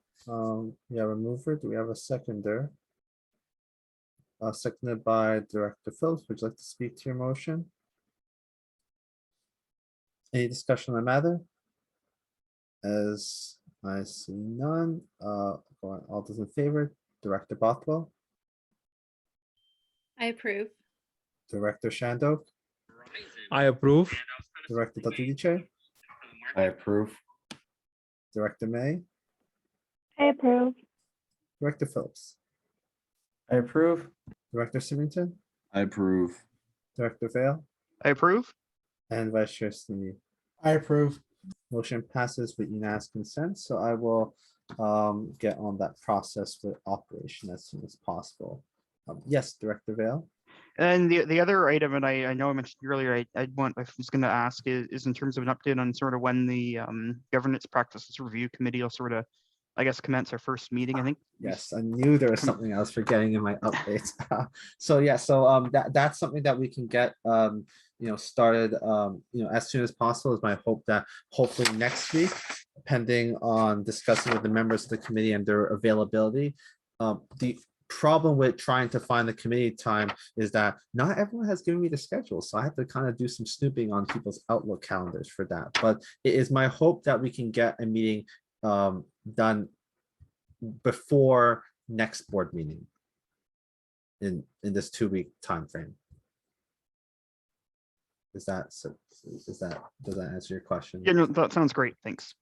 we have a mover. Do we have a seconder? Seconded by Director Phillips. Would you like to speak to your motion? Any discussion on the matter? As I see none. All those in favor, Director Bothwell, I approve. Director Shandok, I approve. Director Datudice, I approve. Director May, I approve. Director Phillips, I approve. Director Symington, I approve. Director Vale, I approve. and Vice Chair Sweeney. I approve. Motion passes with unanimous consent, so I will get on that process with operation as soon as possible. Yes, Director Vale. And the other item, and I know I mentioned earlier, I was going to ask is in terms of an update on sort of when the governance practices review committee will sort of, I guess, commence our first meeting. I think. Yes, I knew there was something I was forgetting in my updates. So yeah, so that's something that we can get started as soon as possible. Is my hope that hopefully next week, depending on discussing with the members of the committee and their availability. The problem with trying to find the committee time is that not everyone has given me the schedule, so I have to kind of do some snooping on people's Outlook calendars for that. But it is my hope that we can get a meeting done before next board meeting in this 2-week time frame. Does that answer your question? Yeah, no, that sounds great. Thanks.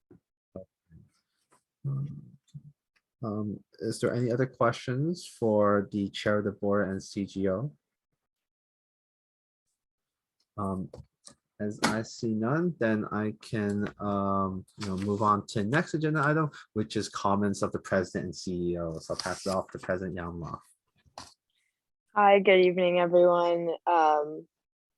Is there any other questions for the chair of the board and CGO? As I see none, then I can move on to next agenda item, which is comments of the president and CEO. So I'll pass it off to President Yamla. Hi, good evening, everyone.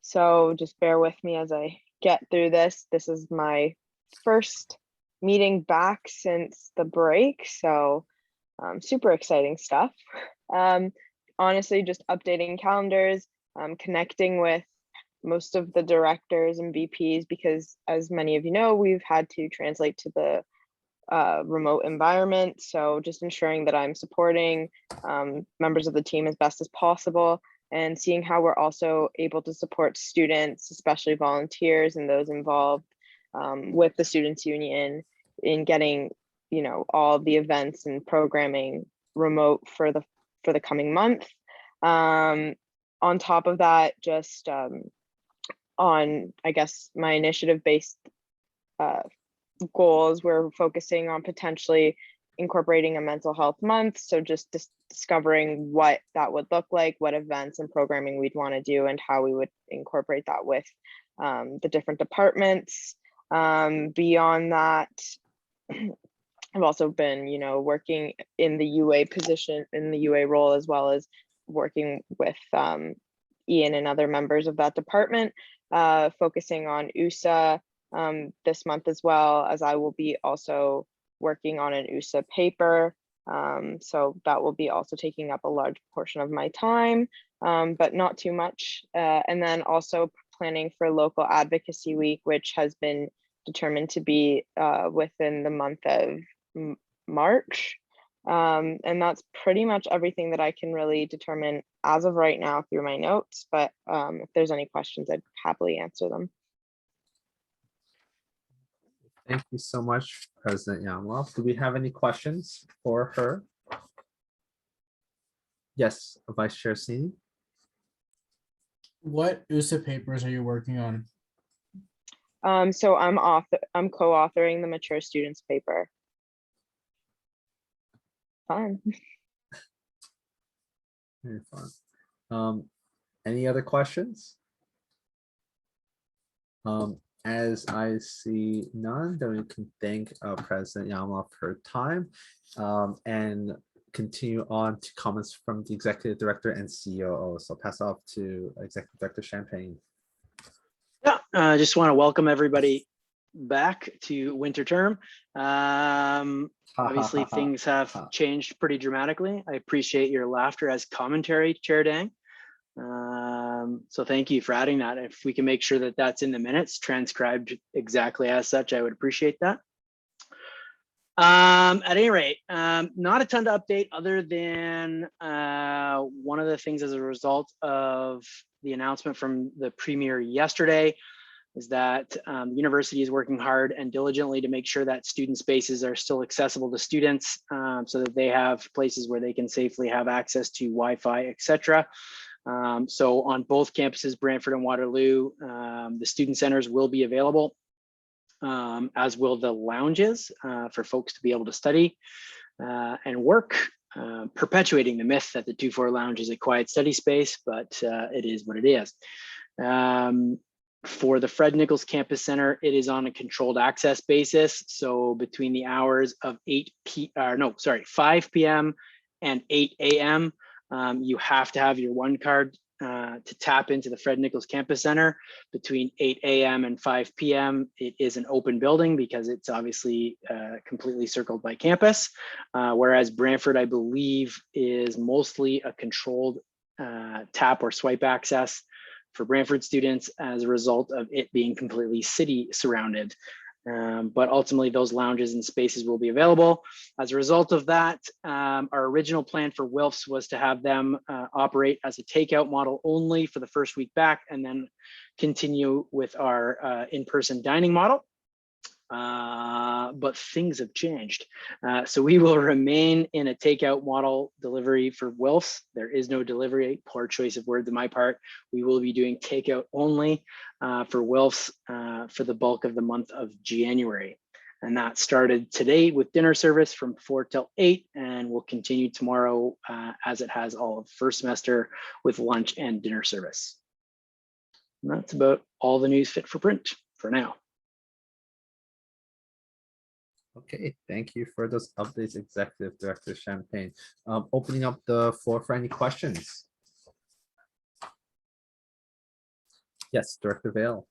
So just bear with me as I get through this. This is my first meeting back since the break, so super exciting stuff. Honestly, just updating calendars, connecting with most of the directors and VPs, because as many of you know, we've had to translate to the remote environment. So just ensuring that I'm supporting members of the team as best as possible, and seeing how we're also able to support students, especially volunteers and those involved with the Students' Union in getting, all the events and programming remote for the coming month. On top of that, just on, I guess, my initiative-based goals, we're focusing on potentially incorporating a mental health month. So just discovering what that would look like, what events and programming we'd want to do, and how we would incorporate that with the different departments. Beyond that, I've also been, working in the UA position, in the UA role, as well as working with Ian and other members of that department, focusing on USA this month, as well as I will be also working on an USA paper. So that will be also taking up a large portion of my time, but not too much. And then also planning for local advocacy week, which has been determined to be within the month of March. And that's pretty much everything that I can really determine as of right now through my notes. But if there's any questions, I'd happily answer them. Thank you so much, President Yamla. Do we have any questions for her? Yes, Vice Chair Sweeney. What USA papers are you working on? So I'm co-authoring the Mature Students paper. Fun. Very fun. Any other questions? As I see none, then we can thank President Yamla for her time and continue on to comments from the Executive Director and COO. So I'll pass off to Executive Director Champagne. Yeah, I just want to welcome everybody back to winter term. Obviously, things have changed pretty dramatically. I appreciate your laughter as commentary, Chair Dang. So thank you for adding that. If we can make sure that that's in the minutes, transcribed exactly as such, I would appreciate that. At any rate, not a ton to update other than one of the things as a result of the announcement from the Premier yesterday is that the university is working hard and diligently to make sure that student spaces are still accessible to students, so that they have places where they can safely have access to Wi-Fi, etc. So on both campuses, Brantford and Waterloo, the student centers will be available, as will the lounges for folks to be able to study and work, perpetuating the myth that the 2-4 lounge is a quiet study space, but it is what it is. For the Fred Nichols Campus Center, it is on a controlled access basis. So between the hours of 5 p.m. and 8 a.m., you have to have your one card to tap into the Fred Nichols Campus Center. Between 8 a.m. and 5 p.m., it is an open building because it's obviously completely circled by campus. Whereas Brantford, I believe, is mostly a controlled tap or swipe access for Brantford students as a result of it being completely city surrounded. But ultimately those lounges and spaces will be available. As a result of that, our original plan for Wilfs was to have them operate as a takeout model only for the first week back, and then continue with our in-person dining model. But things have changed. So we will remain in a takeout model delivery for Wilfs. There is no delivery, poor choice of words on my part. We will be doing takeout only for Wilfs for the bulk of the month of January. And that started today with dinner service from 4 till 8, and will continue tomorrow as it has all of first semester with lunch and dinner service. And that's about all the news fit for print for now. Okay, thank you for those updates, Executive Director Champagne. Opening up the floor for any questions. Yes, Director Vale.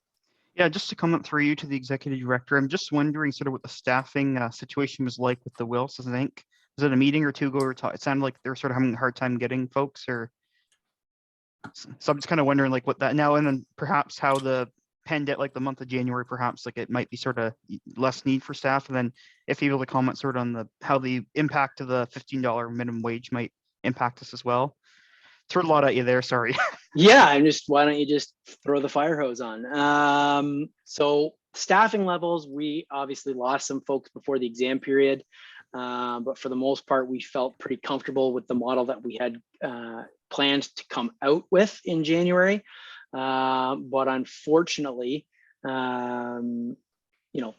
Yeah, just to comment through you to the executive director, I'm just wondering sort of what the staffing situation was like with the Wills. I think, was it a meeting or two ago? It sounded like they're sort of having a hard time getting folks, or so I'm just kind of wondering like what that now, and then perhaps how the pandemic, like the month of January, perhaps like it might be sort of less need for staff, and then if you're able to comment sort of on the how the impact of the $15 minimum wage might impact us as well. Threw a lot at you there, sorry. Yeah, I'm just, why don't you just throw the fire hose on? So staffing levels, we obviously lost some folks before the exam period, but for the most part, we felt pretty comfortable with the model that we had planned to come out with in January. But unfortunately,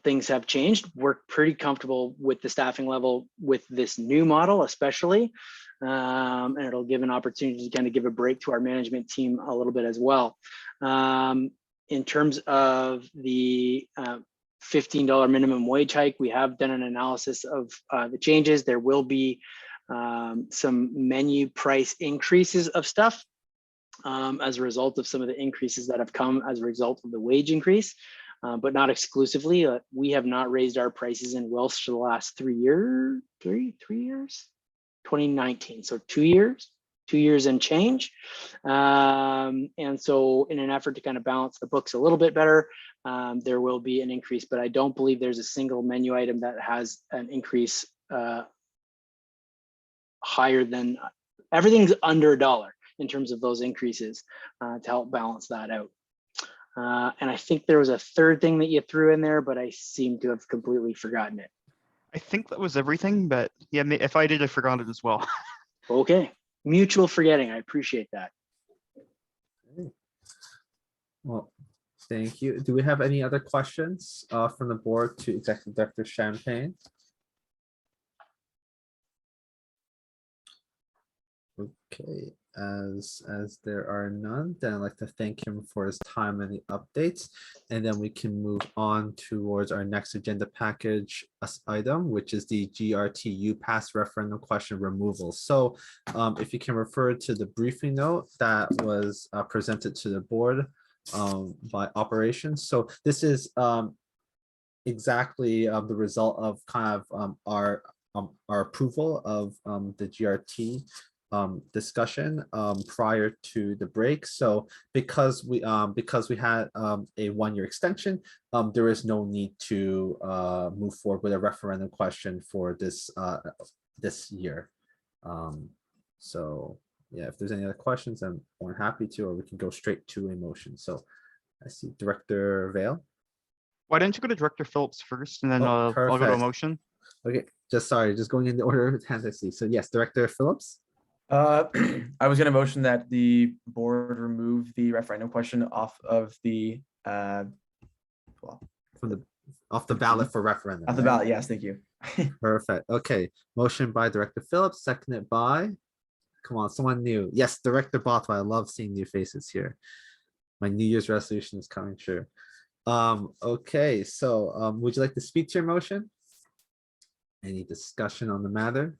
things have changed. We're pretty comfortable with the staffing level with this new model, especially. And it'll give an opportunity to kind of give a break to our management team a little bit as well. In terms of the $15 minimum wage hike, we have done an analysis of the changes. There will be some menu price increases of stuff as a result of some of the increases that have come as a result of the wage increase, but not exclusively. We have not raised our prices in Welsh for the last 3 years, 2019, so 2 years and change. And so in an effort to kind of balance the books a little bit better, there will be an increase, but I don't believe there's a single menu item that has an increase higher than, everything's under $1 in terms of those increases to help balance that out. And I think there was a third thing that you threw in there, but I seem to have completely forgotten it. I think that was everything, but yeah, if I did, I forgot it as well. Okay, mutual forgetting. I appreciate that. Well, thank you. Do we have any other questions from the board to Executive Director Champagne? Okay, as there are none, then I'd like to thank him for his time and the updates, and then we can move on towards our next agenda package item, which is the GRTU pass referendum question removal. So if you can refer to the briefing note that was presented to the board by operations. So this is exactly the result of kind of our approval of the GRT discussion prior to the break. So because we had a 1-year extension, there is no need to move forward with a referendum question for this this year. So yeah, if there's any other questions, I'm more happy to, or we can go straight to a motion. So I see Director Vale. Why don't you go to Director Phillips first, and then Oh, I'll go to a perfect. motion. Okay, just going in the order of hands I see. So yes, Director Phillips. I was gonna motion that the board remove the referendum question off of the Off the ballot for referendum. off the right? ballot. Yes, thank you. Perfect. Okay, motion by Director Phillips, seconded by, come on, someone new. Yes, Director Bothwell. I love seeing new faces here. My New Year's resolution is coming true. Okay, so would you like to speak to your motion? Any discussion on the matter?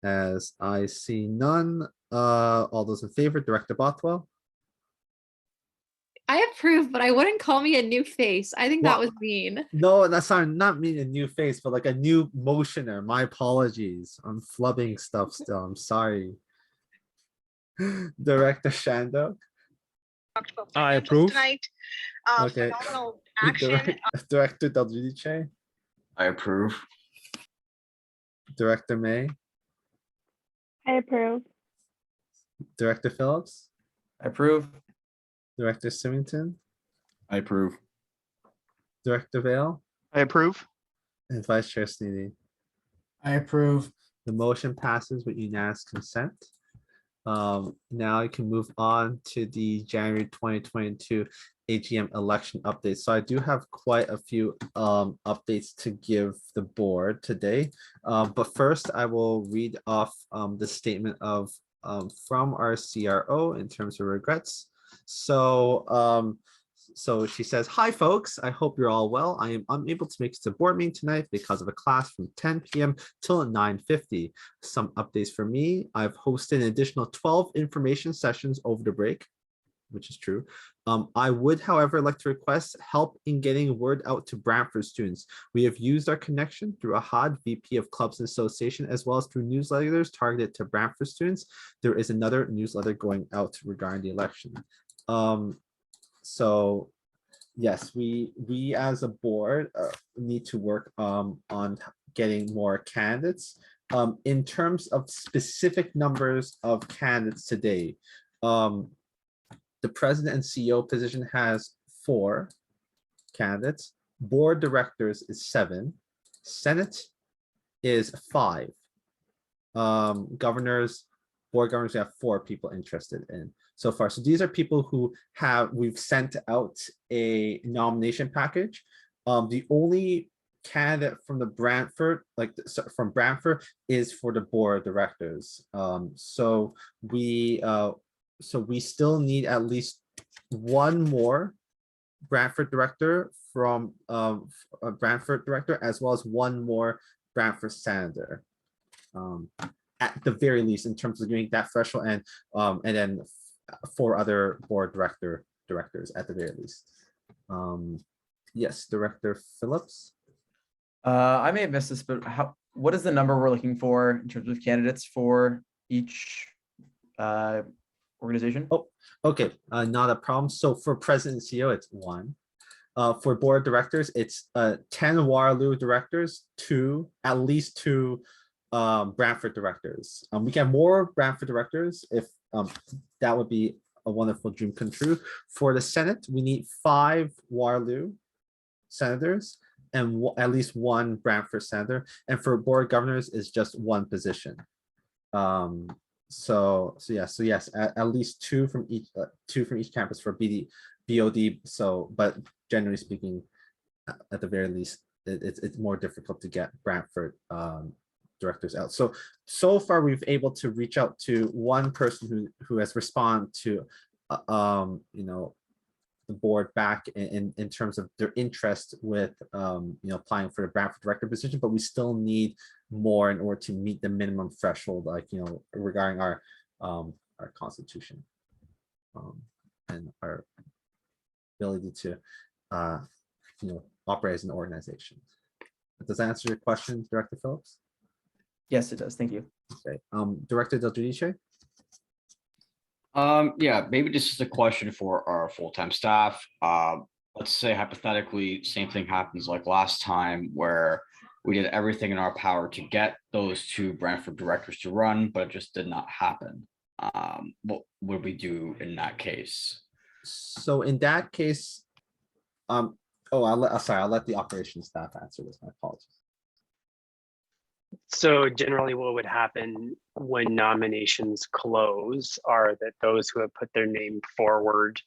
As I see none, all those in favor, Director Bothwell? I approve, but I wouldn't call me a new face. I think that Well, was mean. No, that's not mean a new face, but like a new motioner. My apologies. I'm flubbing stuff still. I'm sorry. Director Shando. I approve. Okay. Director Del Giudice. I approve. Director May. I approve. Director Phillips. I approve. Director Symington. I approve. Director Vale. I approve. And Vice Chair Sneedy. I approve. The motion passes with unanimous consent. Now I can move on to the January 2022 AGM election updates. So I do have quite a few updates to give the board today. But first I will read off the statement of from our CRO in terms of regrets. So she says, "Hi folks, I hope you're all well. I am unable to make it to board meeting tonight because of a class from 10 p.m. till 9:50. Some updates for me. I've hosted an additional 12 information sessions over the break," which is true. I would, however, like to request help in getting word out to Brantford students. We have used our connection through Ahad, VP of Clubs and Association, as well as through newsletters targeted to Brantford students. There is another newsletter going out regarding the election. So yes, we as a board need to work on getting more candidates. In terms of specific numbers of candidates today, the president and CEO position has 4 candidates. Board directors is 7. Senate is 5. Board governors, we have 4 people interested in so far. So these are people who we've sent out a nomination package. The only candidate from the Brantford, from Brantford, is for the board of directors. So we still need at least one more Brantford director from a Brantford director, as well as one more Brantford senator. At the very least, in terms of doing that threshold, and then 4 other board directors at the very least. Yes, Director Phillips. I may have missed this, but what is the number we're looking for in terms of candidates for each organization? Oh, okay, not a problem. So for president and CEO, it's 1. For board directors, it's 10 Waterloo directors, at least 2 Brantford directors. We can have more Brantford directors if that would be a wonderful dream come true. For the Senate, we need 5 Waterloo senators and at least 1 Brantford senator. And for board governors, is just 1 position. So yes, at least 2 from each campus for BOD. So, but generally speaking, at the very least, it's more difficult to get Brantford directors out. So far we've able to reach out to 1 person who has responded to the board back in terms of their interest with applying for the Brantford director position, but we still need more in order to meet the minimum threshold, regarding our constitution and our ability to operate as an organization. Does that answer your question, Director Phillips? Yes, it does. Thank you. Okay. Director Del Giudice? Yeah, maybe this is a question for our full-time staff. Let's say hypothetically, same thing happens like last time where we did everything in our power to get those 2 Brantford directors to run, but it just did not happen. What would we do in that case? So in that case, oh, sorry, I'll let the operations staff answer this. My apologies. So generally what would happen when nominations close are that those who have put their name forward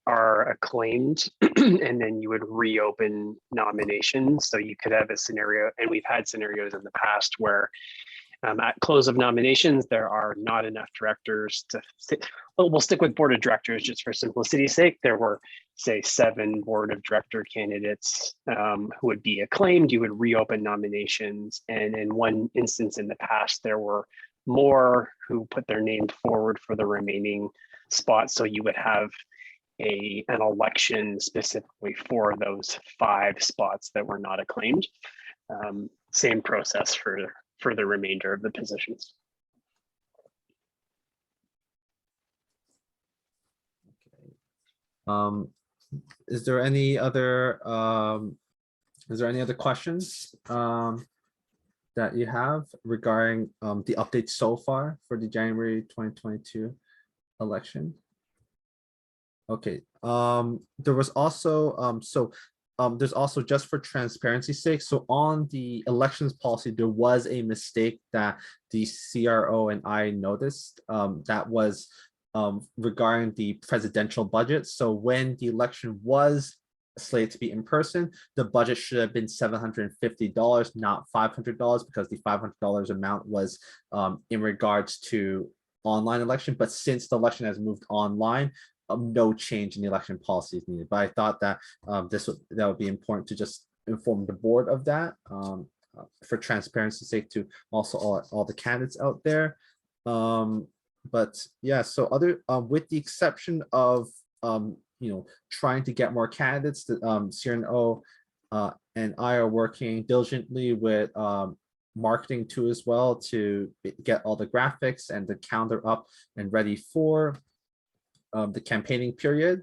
are acclaimed and then you would reopen nominations. So you could have a scenario, and we've had scenarios in the past where at close of nominations, there are not enough directors to sit. Well, we'll stick with board of directors just for simplicity's sake. There were, say, 7 board of director candidates who would be acclaimed. You would reopen nominations. And in one instance in the past, there were more who put their name forward for the remaining spots. So you would have an election specifically for those 5 spots that were not acclaimed. Same process for the remainder of the positions. Okay. Is there any other questions that you have regarding the updates so far for the January 2022 election? Okay, there was also there's also, just for transparency's sake, so on the elections policy, there was a mistake that the CRO and I noticed that was regarding the presidential budget. So when the election was slated to be in person, the budget should have been $750, not $500, because the $500 amount was in regards to online election. But since the election has moved online, no change in the election policy is needed. But I thought that that would be important to just inform the board of that for transparency's sake, to also all the candidates out there. But yeah, so other with the exception of trying to get more candidates, that CRNO and I are working diligently with marketing too as well to get all the graphics and the calendar up and ready for the campaigning period.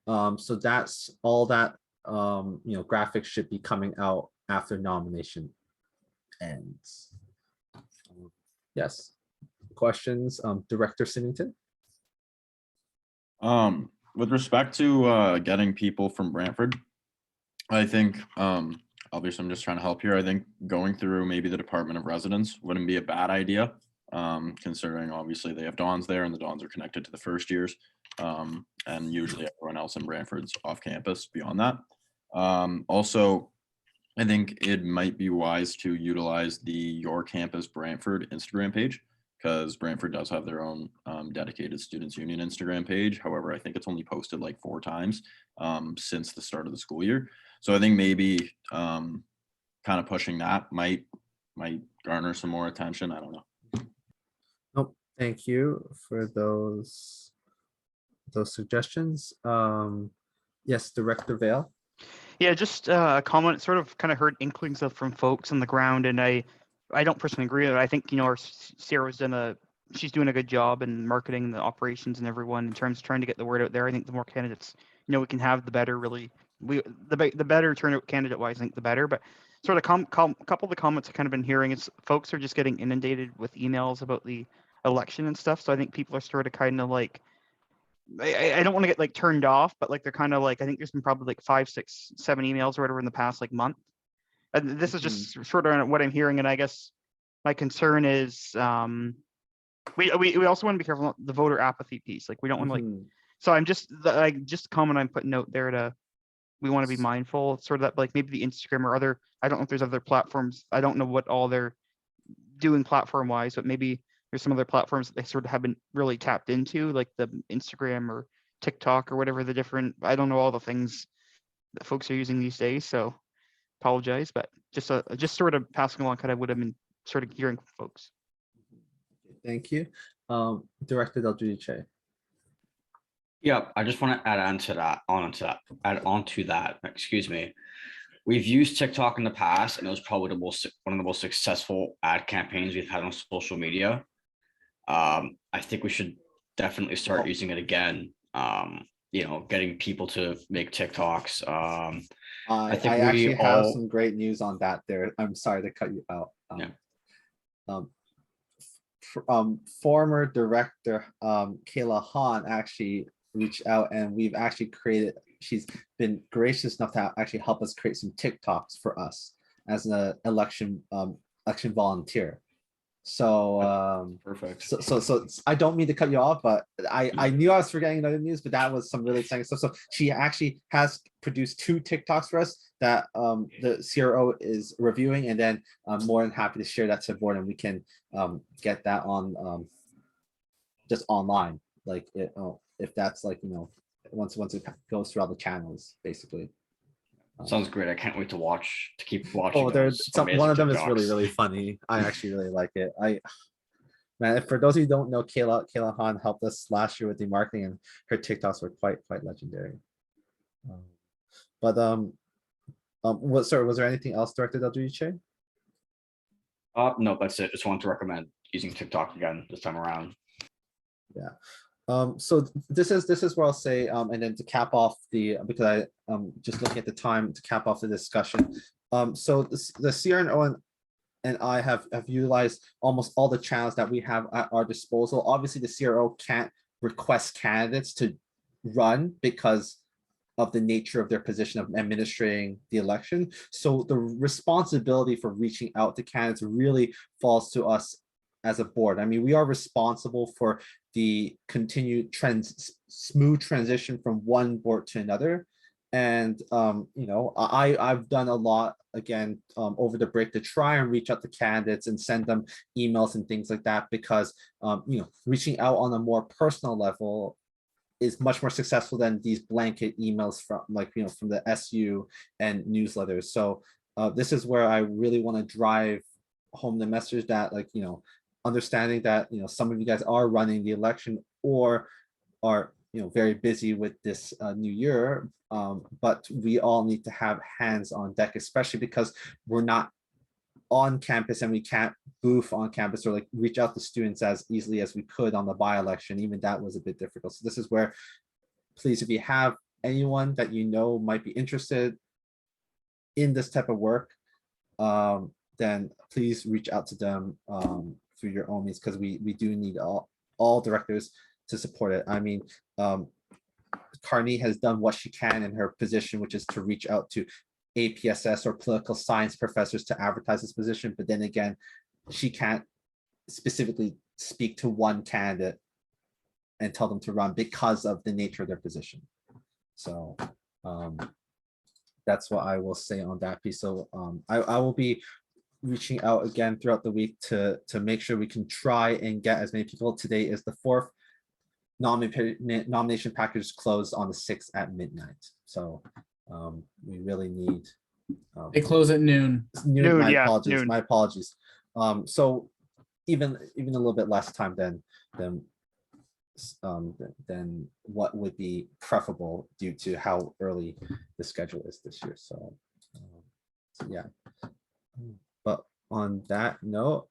So that's all that graphics should be coming out after nomination ends. Yes, questions, Director Symington? With respect to getting people from Brantford, I think obviously I'm just trying to help here. I think going through maybe the Department of Residence wouldn't be a bad idea, considering obviously they have Dons there and the Dons are connected to the first years. And usually everyone else in Brantford's off campus beyond that. Also, I think it might be wise to utilize the Your Campus Brantford Instagram page, because Brantford does have their own dedicated Students Union Instagram page. However, I think it's only posted like 4 times since the start of the school year. So I think maybe kind of pushing that might garner some more attention. I don't know. Nope. Thank you for those suggestions. Yes, Director Vale. Yeah, just a comment. Sort of kind of heard inklings of from folks on the ground, and I don't personally agree with it. I think our Sarah's she's doing a good job in marketing the operations and everyone in terms of trying to get the word out there. I think the more candidates we can have, the better. Really, the better turnout candidate wise, I think the better. But sort of couple of the comments I've kind of been hearing is folks are just getting inundated with emails about the election and stuff. So I think people are sort of kind of like, I don't want to get like turned off, but like they're kind of like, I think there's been probably like 5, 6, 7 emails or whatever in the past like month. And this is just sort of what I'm hearing. And I guess my concern is we also want to be careful about the voter apathy piece. Like we don't want to like, so I'm just just a comment I'm putting out there to, we want to be mindful sort of that, like maybe the Instagram or other, I don't know if there's other platforms. I don't know what all they're doing platform wise, but maybe there's some other platforms that they sort of haven't really tapped into, like the Instagram or TikTok or whatever the different, I don't know all the things that folks are using these days. So apologize, but just sort of passing along kind of what I've been sort of hearing from folks. Thank you. Director Del Giudice. Yeah, I just want to add on to that, excuse me. We've used TikTok in the past, and it was probably one of the most successful ad campaigns we've had on social media. I think we should definitely start using it again. Getting people to make TikToks. I think I actually have some great news on that there. I'm sorry to cut you out. Former director Kayla Hahn actually reached out, and we've actually created. She's been gracious enough to actually help us create some TikToks for us as an election volunteer. So Perfect. So I don't mean to cut you off, but I knew I was forgetting another news, but that was some really exciting stuff. So she actually has produced 2 TikToks for us that the CRO is reviewing, and then I'm more than happy to share that to the board, and we can get that on just online, like if that's like, you know, once it goes through all the channels, basically. Sounds great. I can't wait to keep watching. Oh, there's one of them is really, TikToks. really funny. I actually really like it. Man, for those of you who don't know, Kayla Han helped us last year with the marketing, and her TikToks were quite legendary. Was there anything else, Director Del Duce? No, that's it. Just wanted to recommend using TikTok again this time around. Yeah. So this is where I'll say, and then to cap off because just looking at the time to cap off the discussion. So the CRNO and I have utilized almost all the channels that we have at our disposal. Obviously, the CRO can't request candidates to run because of the nature of their position of administering the election. So the responsibility for reaching out to candidates really falls to us as a board. I mean, we are responsible for the continued smooth transition from one board to another. And you know, I've done a lot again over the break to try and reach out to candidates and send them emails and things like that, because you know, reaching out on a more personal level is much more successful than these blanket emails from, like, you know, from the SU and newsletters. So this is where I really want to drive home the message that, like, you know, understanding that, you know, some of you guys are running the election or are, you know, very busy with this new year, but we all need to have hands on deck, especially because we're not on campus and we can't booth on campus or like reach out to students as easily as we could on the by-election. Even that was a bit difficult. So this is where, please, if you have anyone that you know might be interested in this type of work, then please reach out to them through your own means, because we do need all directors to support it. I mean, Carney has done what she can in her position, which is to reach out to APSS or political science professors to advertise this position. But then again, she can't specifically speak to one candidate and tell them to run because of the nature of their position. So that's what I will say on that piece. So I will be reaching out again throughout the week to make sure we can try and get as many people. Today is the 4th. Nomination package closed on the 6th at midnight. So we really need. They close at noon. My yeah, apologies. noon. My apologies. So even a little bit less time than what would be preferable due to how early the schedule is this year. So yeah. But on that note,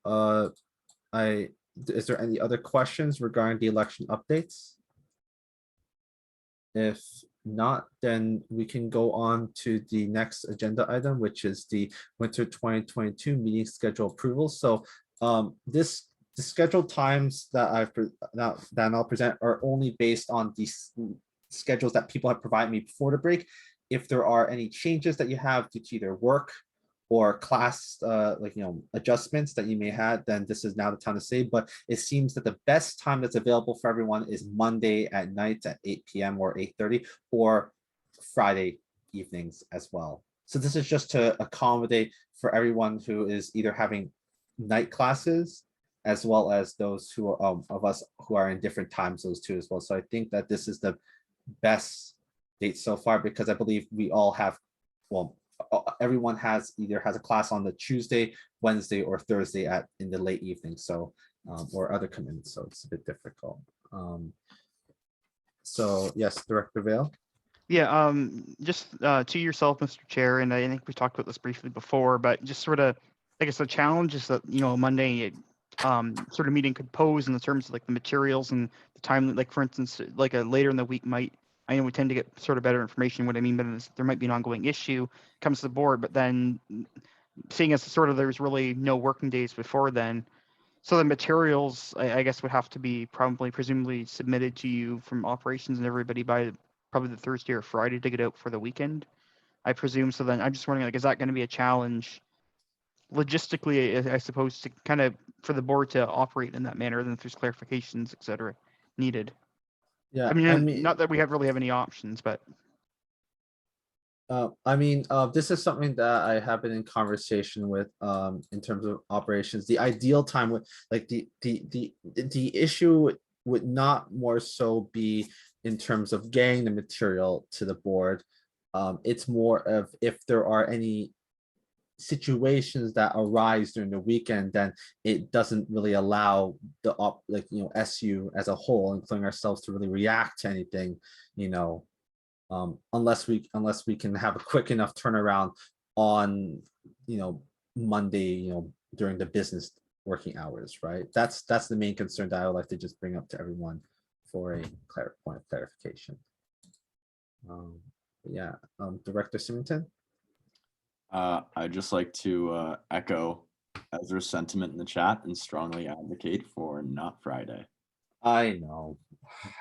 is there any other questions regarding the election updates? If not, then we can go on to the next agenda item, which is the winter 2022 meeting schedule approval. So the scheduled times that I'll present are only based on the schedules that people have provided me before the break. If there are any changes that you have due to either work or class adjustments that you may have, then this is now the time to say. But it seems that the best time that's available for everyone is Monday at night at 8 p.m. or 8:30, or Friday evenings as well. So this is just to accommodate for everyone who is either having night classes, as well as those who are, of us who are in different time zones too as well. So I think that this is the best date so far, because I believe we all have, well, everyone either has a class on the Tuesday, Wednesday, or Thursday in the late evening, so or other commitments, so it's a bit difficult. So yes, Director Vale. Yeah, just to yourself, Mr. Chair, and I think we talked about this briefly before, but just sort of, I guess the challenge is that, you know, Monday sort of meeting could pose in the terms of like the materials and the time, like for instance, like a later in the week I know we tend to get sort of better information. What I mean by this, there might be an ongoing issue comes to the board, but then seeing as sort of there's really no working days before then, So the materials, I guess, would have to be presumably submitted to you from operations and everybody by probably the Thursday or Friday to get out for the weekend, I presume. So then I'm just wondering, like, is that going to be a challenge logistically, I suppose, to kind of for the board to operate in that manner, then if there's clarifications, et cetera, needed? Yeah, I mean, not that we really have any options, but this is something that I have been in conversation with in terms of operations. The ideal time would like the issue would not more so be in terms of getting the material to the board. It's more of if there are any situations that arise during the weekend, then it doesn't really allow the SU as a whole, including ourselves, to really react to anything, unless we can have a quick enough turnaround on Monday, during the business working hours, right? That's the main concern that I would like to just bring up to everyone for a point of clarification. Director Symington. I'd just like to echo Ezra's sentiment in the chat and strongly advocate for not Friday. I know.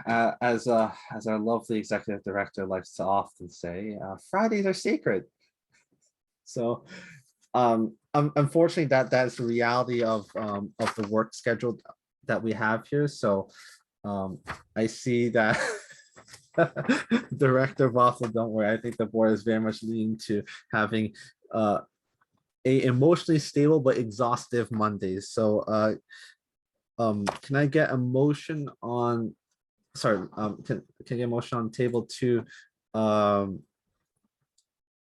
As our lovely executive director likes to often say, Fridays are sacred. So unfortunately that's the reality of the work schedule that we have here. So I see that Director Vossel, don't worry, I think the board is very much leaning to having a emotionally stable but exhaustive Mondays. So can I get a motion on, sorry, can I get a motion on table 2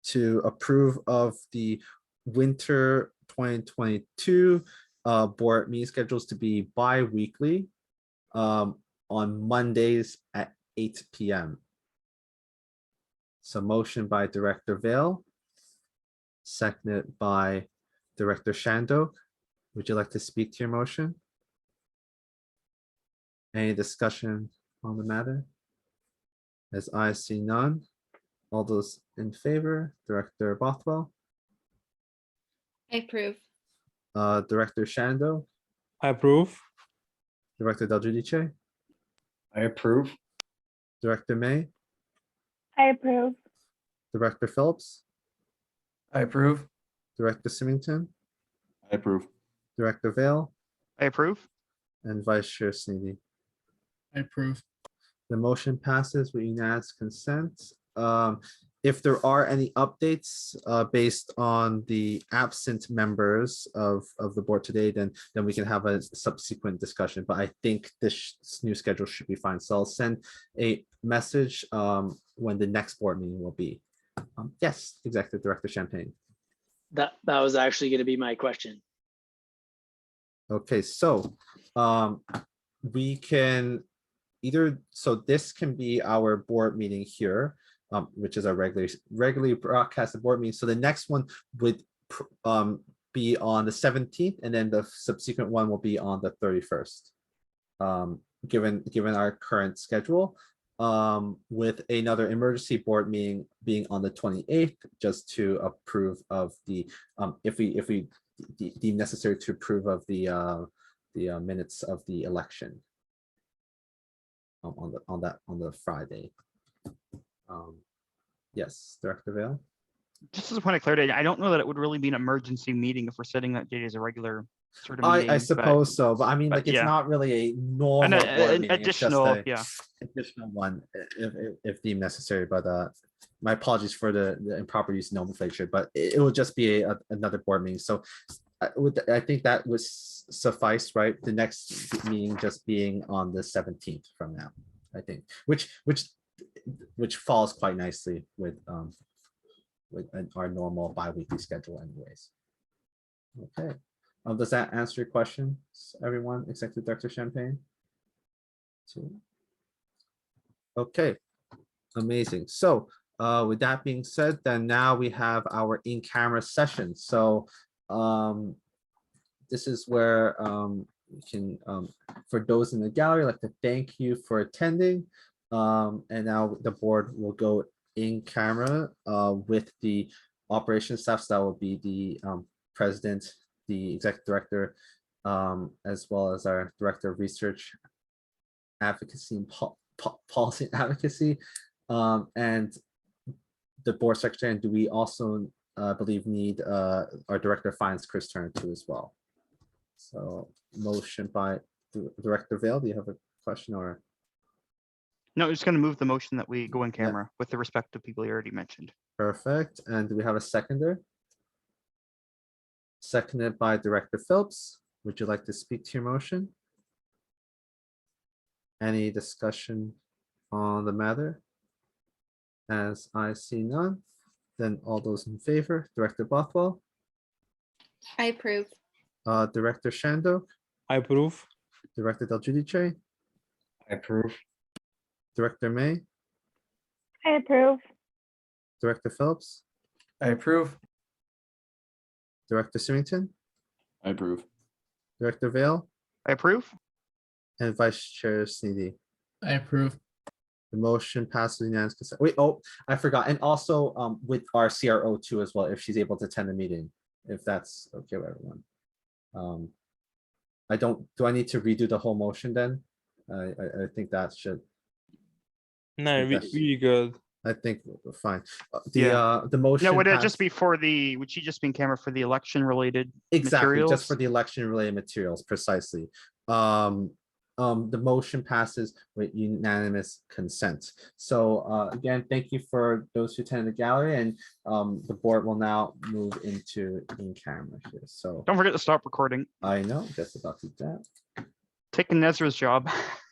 to approve of the winter 2022 board meeting schedules to be bi-weekly on Mondays at 8 p.m. So motion by Director Vale, seconded by Director Shandok. Would you like to speak to your motion? Any discussion on the matter? As I see none, all those in favor, Director Bothwell, I approve. Director Shando, I approve. Director Del Giudice, I approve. Director May, I approve. Director Phillips, I approve. Director Symington, I approve. Director Vale, I approve. and Vice Chair Sneedy. I approve. The motion passes with unanimous consent. If there are any updates based on the absent members of the board today, then we can have a subsequent discussion. But I think this new schedule should be fine. So I'll send a message when the next board meeting will be. Yes, Executive Director Champagne. That was actually going to be my question. Okay, so we can either, so this can be our board meeting here, which is our regularly broadcasted board meeting. So the next one would be on the 17th, and then the subsequent one will be on the 31st. Given our current schedule, with another emergency board meeting being on the 28th, just to approve of the if we deem necessary to approve of the minutes of the election on the Friday. Yes, Director Vale. Just as a point of clarity, I don't know that it would really be an emergency meeting if we're setting that date as a regular sort of meeting. I suppose so, but I mean, like, it's yeah. not really a normal board meeting, additional, it's just additional one if deemed necessary. But my apologies for the improper use of nomenclature, but it will just be another board meeting. So I think that would suffice, right? The next meeting just being on the 17th from now, I think, which falls quite nicely with our normal bi-weekly schedule anyways. Okay. Does that answer your question, everyone, Executive Director Champagne? Okay, amazing. So with that being said, then now we have our in-camera session. So this is where we can, for those in the gallery, I'd like to thank you for attending. And now the board will go in camera with the operations staff. So that will be the president, the executive director, as well as our Director of Research Advocacy and Policy Advocacy, and the Board Secretary. And do we also believe need our Director of Finance, Chris Turner, too, as well? So motion by Director Vale. Do you have a question or? No, just going to move the motion that we go in Yeah. camera with the respective people you already mentioned. Perfect. And do we have a seconder? Seconded by Director Phillips. Would you like to speak to your motion? Any discussion on the matter? As I see none, then all those in favor, Director Bothwell, I approve. Director Shando, I approve. Director Del Giudice, I approve. Director May, I approve. Director Phillips, I approve. Director Symington, I approve. Director Vale, I approve. and Vice Chair Sneedy. I approve. The motion passes unanimous consent. Wait, oh, I forgot. And also with our CRO too as well, if she's able to attend the meeting, if that's okay with everyone. Do I need to redo the whole motion then? I think that should, No, That's- really good. I think we're fine. Yeah. The motion. No, would it pass- just be for the, would she just be in camera for the election related Exactly, just for materials? the election related materials, precisely. The motion passes with unanimous consent. So again, thank you for those who attended the gallery, and the board will now move into in camera here. So Don't forget to stop recording. I know, just about to do that. Taking Nezra's job.